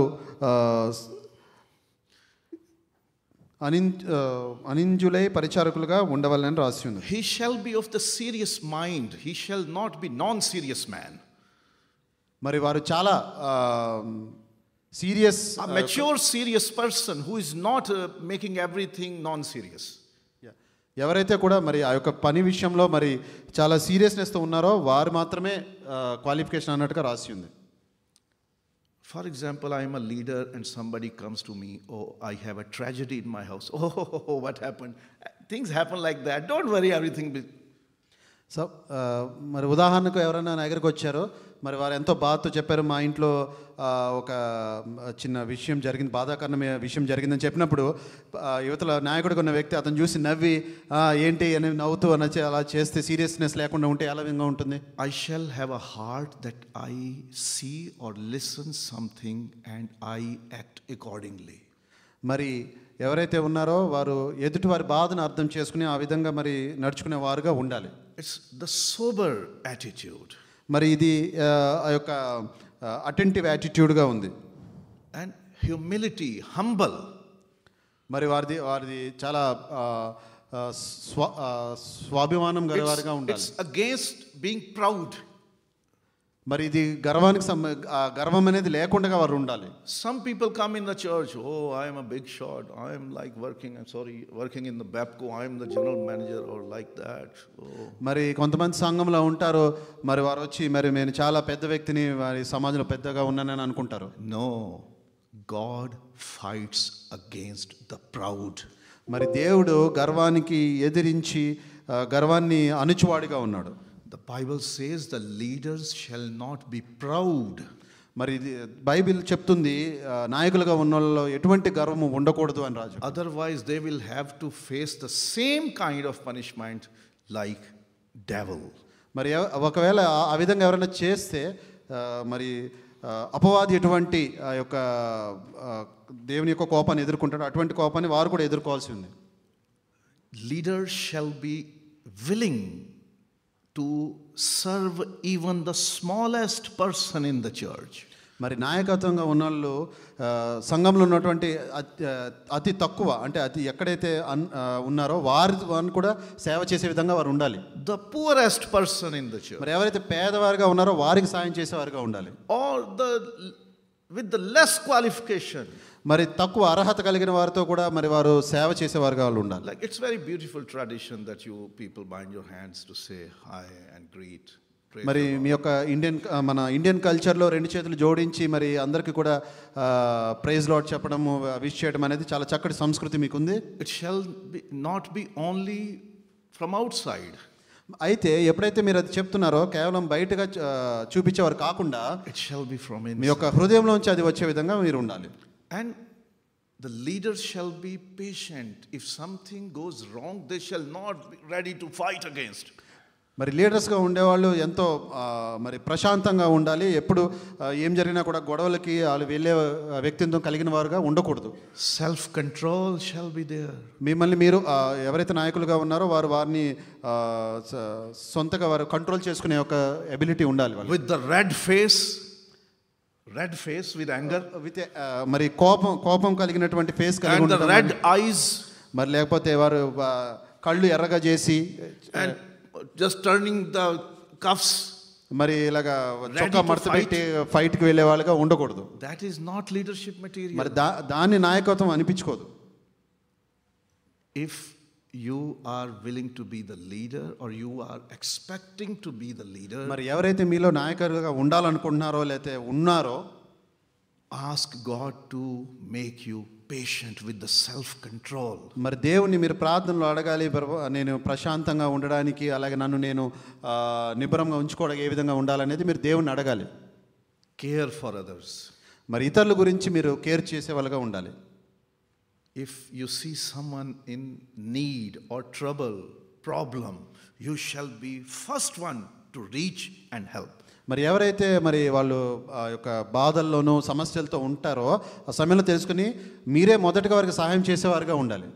అనింజులై పరిచారకులుగా ఉండవాలని రాసి ఉంది. He shall be of the serious mind, he shall not be non-serious man. మరి వారు చాలా serious, a mature serious person who is not making everything non-serious. ఎవరైతే కూడా మరి ఆ యొక్క పని విషయంలో మరి చాలా సీరియస్నెస్తో ఉన్నారో వారు మాత్రమే క్వాలిఫికేషన్ అన్నట్టుగా రాసి ఉంది. For example, I am a leader and somebody comes to me, oh, I have a tragedy in my house. Oh, what happened? Things happen like that. Don't worry, everything will. So మరి ఉదాహరణకు ఎవరైనా నా దగ్గరికి వచ్చారో మరి వారు ఎంతో బాధతో చెప్పారు, మా ఇంట్లో ఒక చిన్న విషయం జరిగింది, బాధాకరమైన విషయం జరిగిందని చెప్పినప్పుడు యువతల నాయకుడికి ఉన్న వ్యక్తి అతను చూసి నవ్వి ఏంటి అని నవ్వుతూ అలా చేస్తే సీరియస్నెస్ లేకుండా ఉంటే ఎలా విధంగా ఉంటుంది? I shall have a heart that I see or listen something and I act accordingly. మరి ఎవరైతే ఉన్నారో వారు ఎదుటి వారి బాధను అర్థం చేసుకుని ఆ విధంగా మరి నడుచుకునే వారుగా ఉండాలి. It's the sober attitude. మరి ఇది ఆ యొక్క అటెంటివ్ యాటిట్యూడ్గా ఉంది. And humility, humble. మరి వారిది చాలా స్వాభిమానం గలవారుగా ఉండాలి. It's against being proud. మరి ఇది గర్వం అనేది లేకుండా వారు ఉండాలి. Some people come in the church, oh, I am a big shot, I am like working in the BAPCO, I am the general manager or like that. Oh. మరి కొంతమంది సంఘంలో ఉంటారు, మరి వారు వచ్చి మరి నేను చాలా పెద్ద వ్యక్తిని, వారి సమాజంలో పెద్దగా ఉన్నానని అనుకుంటారు. No, God fights against the proud. మరి దేవుడు గర్వానికి ఎదిరించి గర్వాన్ని అణుచువాడిగా ఉన్నాడు. The Bible says the leaders shall not be proud. మరి బైబిల్ చెప్తుంది నాయకులుగా ఉన్న వాళ్ళలో ఎటువంటి గర్వము ఉండకూడదు అని రాజు. Otherwise they will have to face the same kind of punishment like devil. మరి ఒకవేళ ఆ విధంగా ఎవరైనా చేస్తే మరి అపవాది ఎటువంటి ఆ యొక్క దేవుని యొక్క కోపాన్ని ఎదుర్కొంటాడు, అటువంటి కోపాన్ని వారు కూడా ఎదుర్కోవాల్సి ఉంది. Leaders shall be willing to serve even the smallest person in the church. మరి నాయకత్వంగా ఉన్నోళ్ళు సంఘంలో ఉన్నటువంటి అతి తక్కువ అంటే అతి ఎక్కడైతే ఉన్నారో వారిని కూడా సేవ చేసే విధంగా వారు ఉండాలి. The poorest person in the church. మరి ఎవరైతే పేదవారుగా ఉన్నారో వారికి సాయం చేసేవారుగా ఉండాలి. Or with the less qualification. మరి తక్కువ అర్హత కలిగిన వారితో కూడా మరి వారు సేవ చేసేవారుగా వాళ్ళు ఉండాలి. Like it's very beautiful tradition that you people bind your hands to say hi and greet. మరి మీ యొక్క మన ఇండియన్ కల్చర్లో రెండు చేతులు జోడించి మరి అందరికీ కూడా ప్రైజ్ లార్డ్ చెప్పడము విష్ చేయడం అనేది చాలా చక్కటి సంస్కృతి మీకుంది. It shall not be only from outside. అయితే ఎప్పుడైతే మీరు అది చెప్తున్నారో కేవలం బయటగా చూపించేవారు కాకుండా it shall be from inside. మీ యొక్క హృదయంలోంచి అది వచ్చే విధంగా మీరు ఉండాలి. And the leaders shall be patient. If something goes wrong, they shall not be ready to fight against. మరి లీడర్స్గా ఉండేవాళ్ళు ఎంతో మరి ప్రశాంతంగా ఉండాలి. ఎప్పుడు ఏం జరిగినా కూడా గొడవలకి వాళ్ళు వెళ్ళే వ్యక్తిత్వం కలిగిన వారుగా ఉండకూడదు. Self control shall be there. మిమ్మల్ని మీరు ఎవరైతే నాయకులుగా ఉన్నారో వారిని సొంతగా వారు కంట్రోల్ చేసుకునే ఒక ఎబిలిటీ ఉండాలి. With the red face with anger, with మరి కోపం కలిగినటువంటి ఫేస్ కలిగి ఉండడం, రెడ్ ఐస్, మరి లేకపోతే వారు కళ్ళు ఎర్రగా చేసి just turning the cuffs, మరి ఇలాగా చొక్కా మడత పెట్టి ఫైట్కి వెళ్ళే వాళ్ళుగా ఉండకూడదు. that is not leadership material. మరి దాన్ని నాయకత్వం అనిపించుకోదు. if you are willing to be the leader or you are expecting to be the leader, మరి ఎవరైతే మీలో నాయకులుగా ఉండాలనుకుంటున్నారో లేతే ఉన్నారో ask God to make you patient with the self control. మరి దేవుని మీరు ప్రార్థనలో అడగాలి, నేను ప్రశాంతంగా ఉండడానికి అలాగే నన్ను నేను నిబ్బరంగా ఉంచుకోవడానికి ఏ విధంగా ఉండాలనేది మీరు దేవుని అడగాలి. కేర్ ఫర్ అదర్స్, మరి ఇతరుల గురించి మీరు కేర్ చేసే వాళ్ళగా ఉండాలి. If you see someone in need or trouble problem, you shall be first one to reach and help. మరి ఎవరైతే మరి వాళ్ళు ఆ యొక్క బాధల్లోనూ సమస్యలతో ఉంటారో ఆ సమయంలో తెలుసుకుని మీరే మొదటగా వారికి సహాయం చేసేవారుగా ఉండాలి.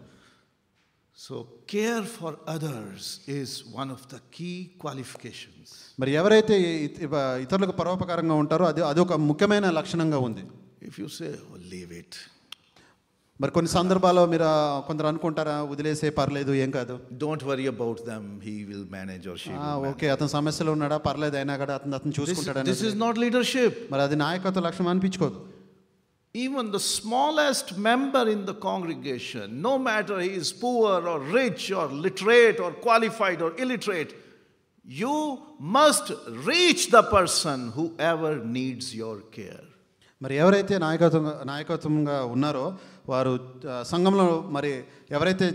So care for others is one of the key qualifications. మరి ఎవరైతే ఇతరులకు పరోపకారంగా ఉంటారో అది ఒక ముఖ్యమైన లక్షణంగా ఉంది. If you say leave it, మరి కొన్ని సందర్భాల్లో మీరు కొందరు అనుకుంటారా వదిలేసే పర్లేదు ఏం కాదు, don't worry about them, he will manage or she will manage. Okay అతను సమస్యలో ఉన్నాడా పర్లేదు అయినా కూడా అతను చూసుకుంటాడు. This is not leadership. మరి అది నాయకత్వ లక్షణం అనిపించుకోదు. Even the smallest member in the congregation, no matter he is poor or rich or literate or qualified or illiterate, you must reach the person whoever needs your care. మరి ఎవరైతే నాయకత్వంగా ఉన్నారో వారు సంఘంలో మరి ఎవరైతే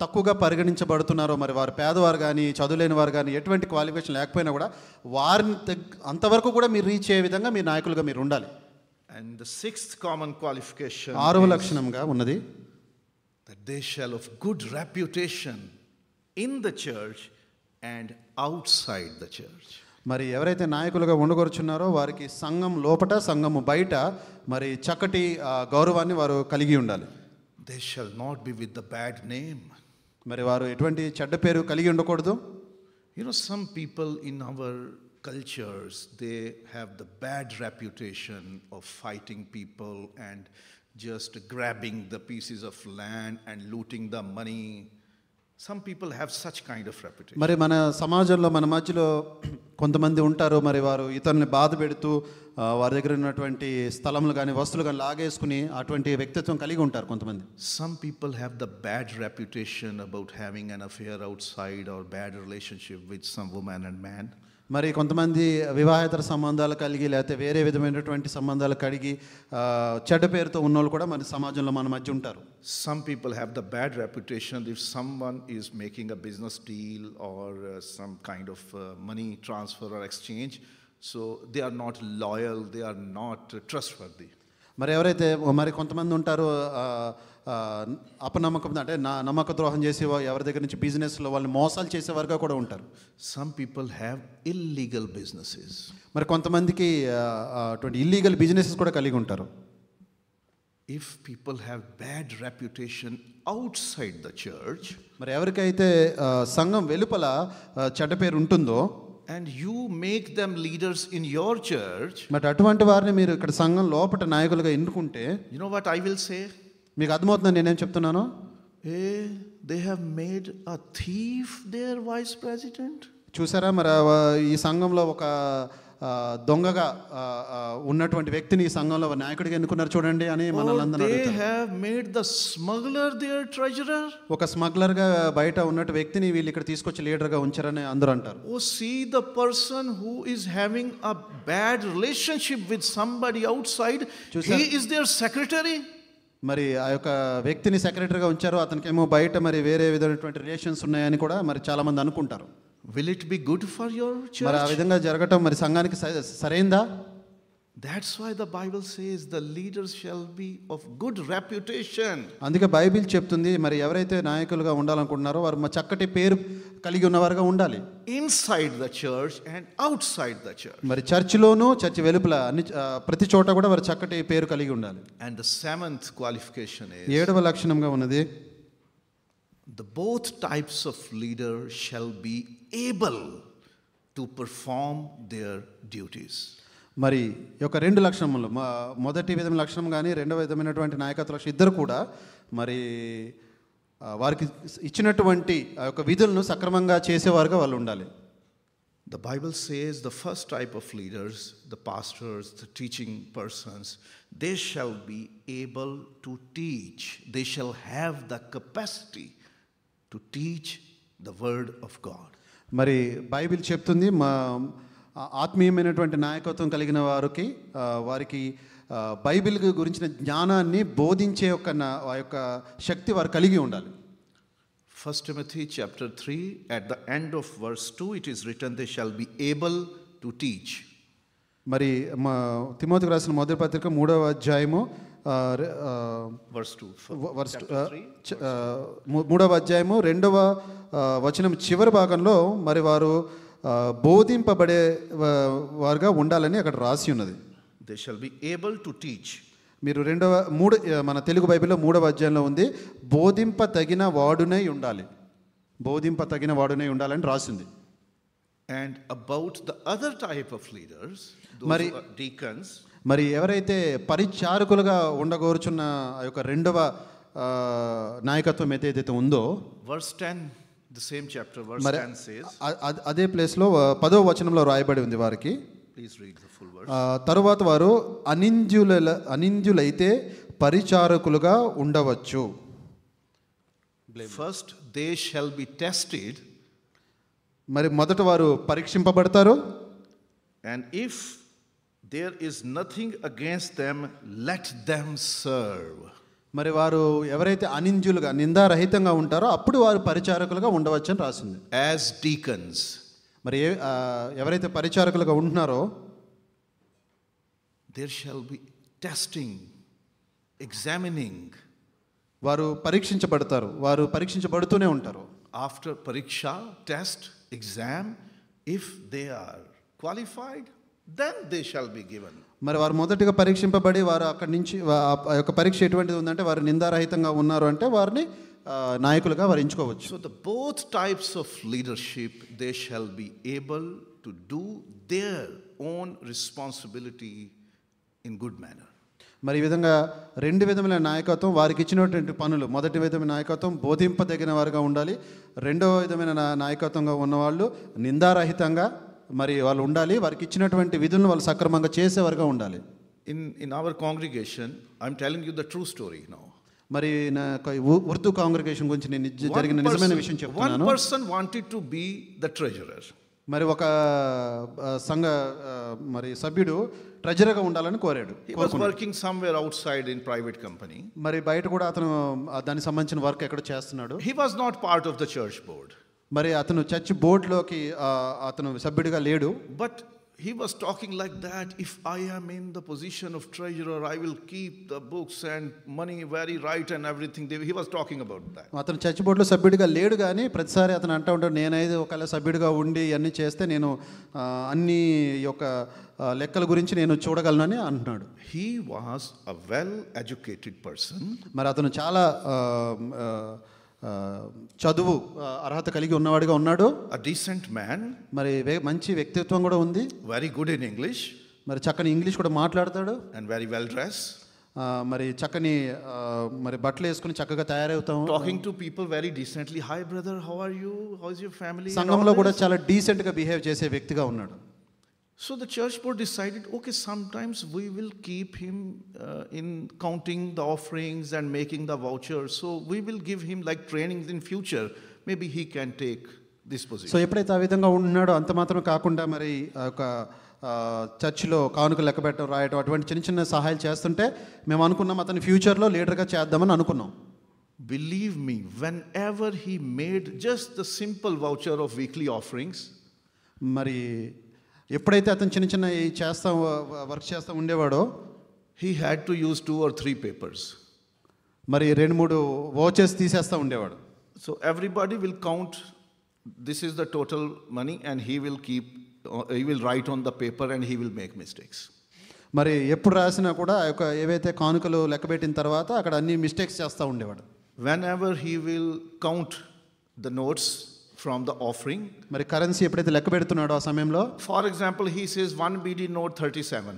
తక్కువగా పరిగణించబడుతున్నారో మరి వారు పేదవారు కానీ చదువులేని వారు కానీ ఎటువంటి క్వాలిఫికేషన్ లేకపోయినా కూడా వారిని అంతవరకు కూడా మీరు రీచ్ అయ్యే విధంగా మీ నాయకులుగా మీరు ఉండాలి. And the sixth common qualification, ఆరవ లక్షణంగా ఉన్నది, that they shall of good reputation in the church and outside the church. మరి ఎవరైతే నాయకులుగా ఉండగొరుచున్నారో వారికి సంఘం లోపట సంఘము బయట మరి చక్కటి గౌరవాన్ని వారు కలిగి ఉండాలి. They shall not be with the bad name. మరి వారు ఎటువంటి చెడ్డ పేరు కలిగి ఉండకూడదు. You know, some people in our cultures, they have the bad reputation of fighting people and just grabbing the pieces of land and looting the money. Some people have such kind of reputation. మరి మన సమాజంలో మన మధ్యలో కొంతమంది ఉంటారు, మరి వారు ఇతరుల్ని బాధ పెడుతూ వారి దగ్గర ఉన్నటువంటి స్థలములు కానీ వస్తువులు కానీ లాగేసుకుని అటువంటి వ్యక్తిత్వం కలిగి ఉంటారు కొంతమంది. Some people have the bad reputation about having an affair outside or bad relationship with some woman and man. మరి కొంతమంది వివాహేతర సంబంధాలు కలిగి లేకపోతే వేరే విధమైనటువంటి సంబంధాలు కలిగి చెడ్డ పేరుతో ఉన్నోళ్ళు కూడా మన సమాజంలో మన మధ్య ఉంటారు. Some people have the bad reputation if someone is making a business deal or some kind of money transfer or exchange, so they are not loyal, they are not trustworthy. మరి ఎవరైతే మరి కొంతమంది ఉంటారు అపనమ్మకం అంటే నమ్మక ద్రోహం చేసి ఎవరి దగ్గర నుంచి బిజినెస్లో వాళ్ళని మోసాలు చేసేవారుగా కూడా ఉంటారు. Some people have illegal businesses. మరి కొంతమందికి అటువంటి ఇల్లీగల్ బిజినెసెస్ కూడా కలిగి ఉంటారు. If people have bad reputation outside the church, మరి ఎవరికైతే సంఘం వెలుపల చెడ్డ పేరు ఉంటుందో, and you make them leaders in your church, మరి అటువంటి వారిని మీరు ఇక్కడ సంఘం లోపట నాయకులుగా ఎన్నుకుంటే you know what I will say? మీకు అర్థమవుతుందని నేనేం చెప్తున్నాను? They have made a thief their vice president. చూసారా మరి ఈ సంఘంలో ఒక దొంగగా ఉన్నటువంటి వ్యక్తిని ఈ సంఘంలో నాయకుడిగా ఎన్నుకున్నారు చూడండి అని మనల్ని They have made the smuggler their treasurer. ఒక స్మగ్లర్గా బయట ఉన్నట్టు వ్యక్తిని వీళ్ళు ఇక్కడ తీసుకొచ్చి లీడర్గా ఉంచారని అందరూ అంటారు. See the person who is having a bad relationship with somebody outside, he is their secretary. మరి ఆ యొక్క వ్యక్తిని సెక్రటరీగా ఉంచారు, అతనికేమో బయట మరి వేరే విధమైనటువంటి రిలేషన్స్ ఉన్నాయని కూడా మరి చాలా మంది అనుకుంటారు. Will it be good for your church? మరి ఆ విధంగా జరగటం మరి సంఘానికి సరైందా? That's why the Bible says the leaders shall be of good reputation. అందుకే బైబిల్ చెప్తుంది మరి ఎవరైతే నాయకులుగా ఉండాలనుకుంటున్నారో వారు చక్కటి పేరు కలిగి ఉన్నవారుగా ఉండాలి. Inside the church and outside the church. మరి చర్చిలోనూ చర్చి వెలుపల అన్ని ప్రతి చోట కూడా వారు చక్కటి పేరు కలిగి ఉండాలి. And the seventh qualification is 7వ లక్షణంగా ఉన్నది the both types of leaders shall be able to perform their duties. మరి ఈ యొక్క 2 లక్షణములు మొదటి విధమైన లక్షణం కానీ రెండవ విధమైనటువంటి నాయకత్వ లక్షణం ఇద్దరు కూడా మరి వారికి ఇచ్చినటువంటి ఆ యొక్క విధులను సక్రమంగా చేసేవారుగా వాళ్ళు ఉండాలి. The Bible says the first type of leaders, the pastors, the teaching persons, they shall be able to teach. They shall have the capacity to teach the word of God. మరి బైబిల్ చెప్తుంది ఆత్మీయమైనటువంటి నాయకత్వం కలిగిన వారికి Bible గురించిన జ్ఞానాన్ని బోధించే ఆ యొక్క శక్తి వారు కలిగి ఉండాలి. 1 Timothy chapter 3 at the end of verse 2 it is written they shall be able to teach. మరి తిమోతికి రాసిన మొదటి పత్రిక 3వ అధ్యాయము verse 2 3వ అధ్యాయము 2వ వచనం చివరి భాగంలో మరి వారు బోధింపబడే వారుగా ఉండాలని అక్కడ రాసి ఉన్నది. They shall be able to teach. మీరు మన తెలుగు బైబిల్లో 3వ అధ్యాయంలో ఉంది బోధింపతగిన వాడునై ఉండాలి, బోధింపతగిన వాడునై ఉండాలని రాసింది. And about the other type of leaders, those who are deacons, మరి ఎవరైతే పరిచారకులుగా ఉండగోరుచున్న ఆ యొక్క రెండవ నాయకత్వం ఏదైతే ఉందో verse 10 the same chapter verse 10 says, అదే ప్లేస్లో 10వ వచనంలో రాయబడి ఉంది వారికి. please read the full verse. తరువాత వారు అనింద్యులైతే పరిచారకులుగా ఉండవచ్చు. First they shall be tested. మరి మొదట వారు పరీక్షింపబడతారు. And if there is nothing against them, let them serve. మరి వారు ఎవరైతే అనింద్యులుగా నిందారహితంగా ఉంటారో అప్పుడు వారు పరిచారకులుగా ఉండవచ్చు అని రాసింది. As deacons, మరి ఎవరైతే పరిచారకులుగా ఉంటున్నారో there shall be testing, examining. వారు పరీక్షించబడతారు, వారు పరీక్షించబడుతూనే ఉంటారు. After pariksha, test, exam, if they are qualified, then they shall be given. మరి వారు మొదటిగా పరీక్షింపబడి వారు అక్కడి నుంచి ఆ యొక్క పరీక్ష ఎటువంటిది ఉందంటే వారు నిందారహితంగా ఉన్నారు అంటే వారిని నాయకులుగా వారు ఎంచుకోవచ్చు. So the both types of leadership, they shall be able to do their own responsibility in good manner. మరి ఈ విధంగా 2 విధమైన నాయకత్వం వారికి ఇచ్చినటువంటి పనులు, మొదటి విధమైన నాయకత్వం బోధింపదగిన వారుగా ఉండాలి, రెండవ విధమైన నాయకత్వంగా ఉన్నవాళ్ళు నిందారహితంగా మరి వాళ్ళు ఉండాలి, వారికి ఇచ్చినటువంటి విధులను వాళ్ళు సక్రమంగా చేసేవారుగా ఉండాలి. In our congregation, I'm telling you the true story now. మరి ఉర్దూ కాంగ్రిగేషన్ గురించి నేను జరిగిన నిజమైన విషయం చెప్తున్నాను. One person wanted to be the treasurer. మరి ఒక సంఘ మరి సభ్యుడు ట్రెజరర్గా ఉండాలని కోరాడు. He was working somewhere outside in private company. మరి బయట కూడా అతను దానికి సంబంధించిన వర్క్ ఎక్కడ చేస్తున్నాడు. He was not part of the church board. మరి అతను చర్చ్ బోర్డులోకి అతను సభ్యుడిగా లేడు. But he was talking like that, if I am in the position of treasurer, I will keep the books and money very right and everything. He was talking about that. అతను church బోర్డులో సభ్యుడిగా లేడు కానీ ప్రతిసారి అతను అంటూ ఉంటాడు, నేనైతే ఒకవేళ సభ్యుడిగా ఉండి అన్నీ చేస్తే నేను అన్ని యొక్క లెక్కల గురించి నేను చూడగలనని అంటున్నాడు. He was a well educated person. మరి అతను చాలా చదువు అర్హత కలిగి ఉన్నవాడిగా ఉన్నాడు, a decent man, మరి మంచి వ్యక్తిత్వం కూడా ఉంది, very good in English, మరి చక్కని ఇంగ్లీష్ కూడా మాట్లాడతాడు, and very well dressed, మరి చక్కని మరి బట్టలు వేసుకుని చక్కగా తయారవుతాం, talking to people very decently. Hi brother, how are you? How is your family? సంఘంలో కూడా చాలా డీసెంట్గా బిహేవ్ చేసే వ్యక్తిగా ఉన్నాడు. So the church board decided, okay, sometimes we will keep him in counting the offerings and making the vouchers. So we will give him like trainings in future. Maybe he can take this position. So ఎప్పుడైతే ఆ విధంగా ఉన్నాడో అంత మాత్రం కాకుండా మరి ఒక చర్చిలో కానుకలు లెక్క పెట్టడం, రాయటం, అటువంటి చిన్న చిన్న సహాయాలు చేస్తుంటే మేము అనుకున్నాం అతని ఫ్యూచర్లో లీడర్గా చేద్దామని అనుకున్నాం. Believe me, whenever he made just the simple voucher of weekly offerings, మరి ఎప్పుడైతే అతను చిన్న చిన్న వర్క్ చేస్తూ ఉండేవాడో, he had to use 2 or 3 papers. మరి 2-3 వోచర్స్ తీసేస్తూ ఉండేవాడు. So everybody will count, this is the total money, and he will write on the paper and he will make mistakes. మరి ఎప్పుడు రాసినా కూడా ఆ యొక్క ఏవైతే కానుకలు లెక్కబెట్టిన తర్వాత అక్కడ అన్ని మిస్టేక్స్ చేస్తూ ఉండేవాడు. Whenever he will count the notes from the offering, మరి కరెన్సీ ఎప్పుడైతే లెక్క పెడుతున్నాడో ఆ సమయంలో, for example, he says 1 BD note 37.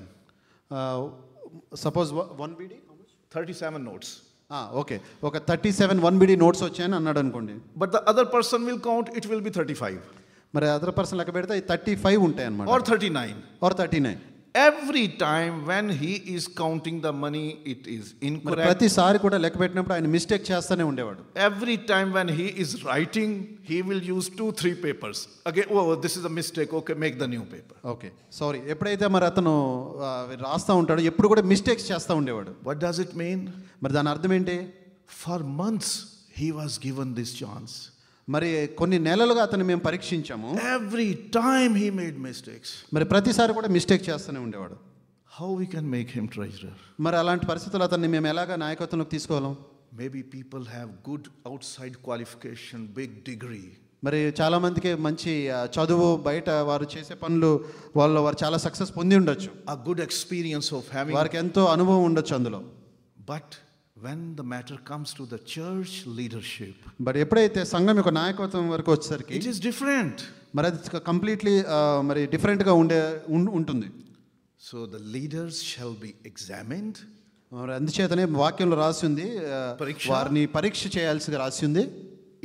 Suppose 1 BD 37 notes. Okay, ఒక 37 1 BD నోట్స్ వచ్చాయని అన్నాడు అనుకోండి. But the other person will count, it will be 35. మరి అదర్ పర్సన్ లెక్క పెడితే 35 ఉంటాయి అన్నమాట, or 39. or 39. Every time when he is counting the money, it is incorrect. ప్రతిసారి కూడా లెక్క పెట్టినప్పుడు ఆయన మిస్టేక్ చేస్తూనే ఉండేవాడు. Every time when he is writing, he will use 2-3 papers. Again, oh, this is a mistake. Okay, make the new paper. Okay, sorry. ఎప్పుడైతే మరి అతను రాస్తూ ఉంటాడో ఎప్పుడు కూడా మిస్టేక్స్ చేస్తూ ఉండేవాడు. What does it mean? మరి దాని అర్థం ఏంటి? For months he was given this chance. మరి కొన్ని నెలలుగా అతను మేము పరీక్షించాము. Every time he made mistakes. మరి ప్రతిసారి కూడా మిస్టేక్ చేస్తూనే ఉండేవాడు. How we can make him treasurer? మరి అలాంటి పరిస్థితుల్లో అతన్ని మేము ఎలాగా నాయకత్వంలోకి తీసుకోగలం? Maybe people have good outside qualification, big degree. మరి చాలా మందికి మంచి చదువు, బయట వారు చేసే పనులు వారు చాలా సక్సెస్ పొంది ఉండొచ్చు, A good experience of having. వారికి ఎంతో అనుభవం ఉండొచ్చు అందులో. But when the matter comes to the church leadership, but ఎప్పుడైతే సంఘం యొక్క నాయకత్వం వరకు వచ్చేసరికి it is different. మరి అది కంప్లీట్లీ మరి డిఫరెంట్గా ఉంటుంది. So the leaders shall be examined. మరి అందుచేతనే వాక్యంలో రాసి ఉంది, వారిని పరీక్ష చేయాల్సిగా రాసి ఉంది.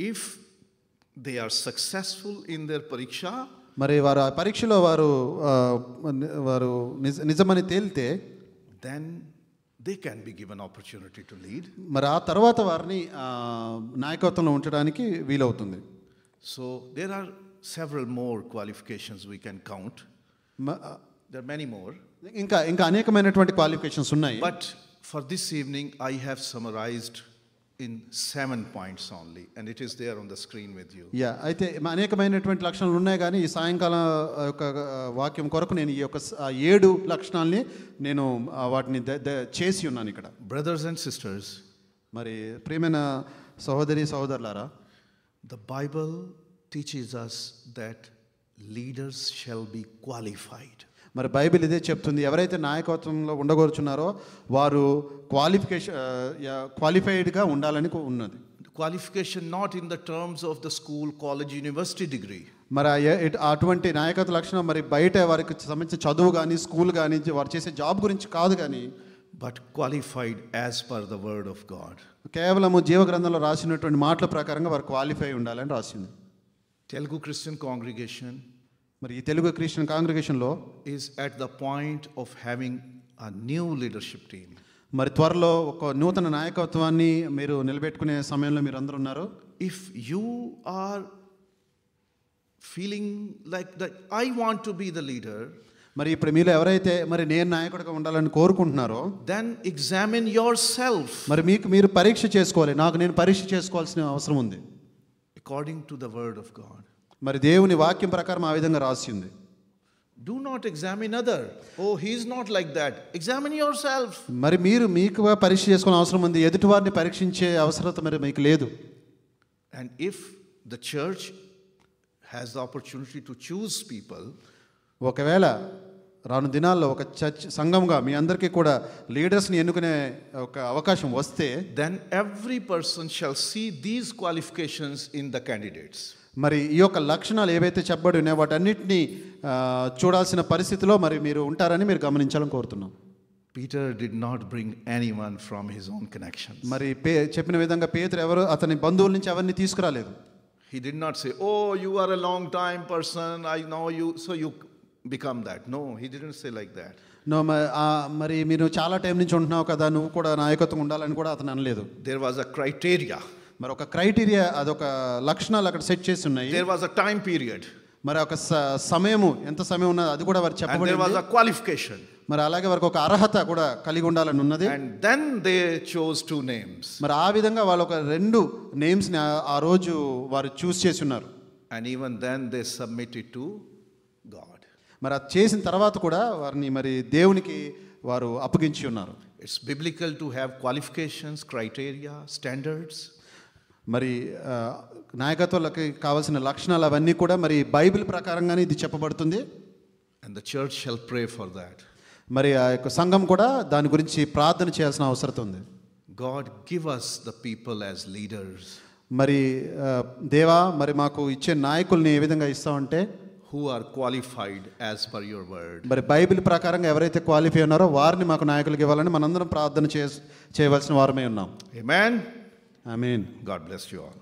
If they are successful in their pariksha, మరి వారు ఆ పరీక్షలో వారు నిజమని తేలితే, then they can be given opportunity to lead. మరి ఆ తర్వాత వారిని నాయకత్వంలో ఉంచడానికి వీలవుతుంది. So there are several more qualifications we can count. There are many more. ఇంకా అనేకమైనటువంటి క్వాలిఫికేషన్స్ ఉన్నాయి. But for this evening I have summarized in 7 points only, and it is there on the screen with you. అయితే అనేకమైనటువంటి లక్షణాలు ఉన్నాయి, కానీ ఈ సాయంకాలం యొక్క వాక్యం కొరకు నేను ఈ యొక్క 7 లక్షణాలని నేను వాటిని చేసి ఉన్నాను ఇక్కడ. Brothers and sisters, మరి ప్రియమైన సహోదరి సహోదరులారా, the Bible teaches us that leaders shall be qualified. మరి బైబిల్ ఇదే చెప్తుంది, ఎవరైతే నాయకత్వంలో ఉండగోరుచున్నారో వారు క్వాలిఫైడ్గా ఉండాలని ఉన్నది. Qualification not in the terms of the school, college, university degree. మరి అటువంటి నాయకత్వ లక్షణం మరి బయట వారికి సంబంధించిన చదువు కానీ, స్కూల్ కానీ, వారు చేసే జాబ్ గురించి కాదు, కానీ but qualified as per the word of God. కేవలము జీవగ్రంథంలో రాసినటువంటి మాటల ప్రకారంగా వారు క్వాలిఫై ఉండాలని రాసింది. Telugu Christian congregation, మరి ఈ తెలుగు క్రిస్టియన్ కాంగ్రిగేషన్లో is at the point of having a new leadership team. మరి త్వరలో ఒక నూతన నాయకత్వాన్ని మీరు నిలబెట్టుకునే సమయంలో మీరు అందరూ ఉన్నారు. If you are feeling like that I want to be the leader, మరి ఇప్పుడు మీలో ఎవరైతే మరి నేను నాయకుడిగా ఉండాలని కోరుకుంటున్నారో, then examine yourself. మరి మీరు పరీక్ష చేసుకోవాలి. నేను పరీక్ష చేసుకోవాల్సిన అవసరం ఉంది. According to the word of God. మరి దేవుని వాక్యం ప్రకారం ఆ విధంగా రాసి ఉంది. Do not examine other. Oh, he is not like that. Examine yourself. మరి మీకు పరీక్ష చేసుకోవాల్సిన అవసరం ఉంది. ఎదుటి వారిని పరీక్షించే అవసరత మరి మీకు లేదు. And if the church has the opportunity to choose people, ఒకవేళ రాను దినాల్లో ఒక చర్చ్ సంఘంగా మీ అందరికీ కూడా లీడర్స్ని ఎన్నుకునే ఒక అవకాశం వస్తే, then every person shall see these qualifications in the candidates. మరి ఈ యొక్క లక్షణాలు ఏవైతే చెప్పబడి ఉన్నాయో వాటన్నిటిని చూడాల్సిన పరిస్థితిలో మరి మీరు ఉంటారని మీరు గమనించాలని కోరుతున్నాం. Peter did not bring anyone from his own connections. మరి చెప్పిన విధంగా పేతురు ఎవరు అతని బంధువుల నుంచి ఎవరిని తీసుకురాలేదు. He did not say, oh, you are a long time person, I know you, so you become that. No, he didn't say like that. No, మరి మీరు చాలా టైం నుంచి ఉంటున్నావు కదా, నువ్వు కూడా నాయకత్వం ఉండాలని కూడా అతను అనలేదు. There was a criteria. మరి ఒక క్రైటీరియా, అదొక లక్షణాలు అక్కడ సెట్ చేసి ఉన్నాయి. There was a time period. మరి ఒక సమయము, ఎంత సమయం ఉన్నది అది కూడా వారు And చెప్పబడింది. there was a qualification. మరి అలాగే వారికి ఒక అర్హత కూడా కలిగి ఉండాలని ఉన్నది. And then they chose 2 names. మరి ఆ విధంగా వాళ్ళు ఒక 2 నేమ్స్ని ఆ రోజు వారు చూస్ చేసి ఉన్నారు. And even then they submitted to God. మరి అది చేసిన తర్వాత కూడా వారిని మరి దేవునికి వారు అప్పగించి ఉన్నారు. It's biblical to have qualifications, criteria, standards. మరి నాయకత్వాలకి కావాల్సిన లక్షణాలు అవన్నీ కూడా మరి బైబిల్ ప్రకారంగానే ఇది చెప్పబడుతుంది. And the church shall pray for that. మరి ఆ యొక్క సంఘం కూడా దాని గురించి ప్రార్థన చేయాల్సిన అవసరం ఉంది. God, give us the people as leaders. మరి దేవా, మరి మాకు ఇచ్చే నాయకుల్ని ఏ విధంగా ఇస్తామంటే, who are qualified as per your word. మరి బైబిల్ ప్రకారంగా ఎవరైతే క్వాలిఫై ఉన్నారో వారిని మాకు నాయకులకు ఇవ్వాలని మనందరం ప్రార్థన చేయవలసిన వారమే ఉన్నాం. Amen. Amen. God bless you all.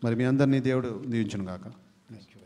మరి మీ అందరినీ దేవుడు దీవించును గాక. Thank you.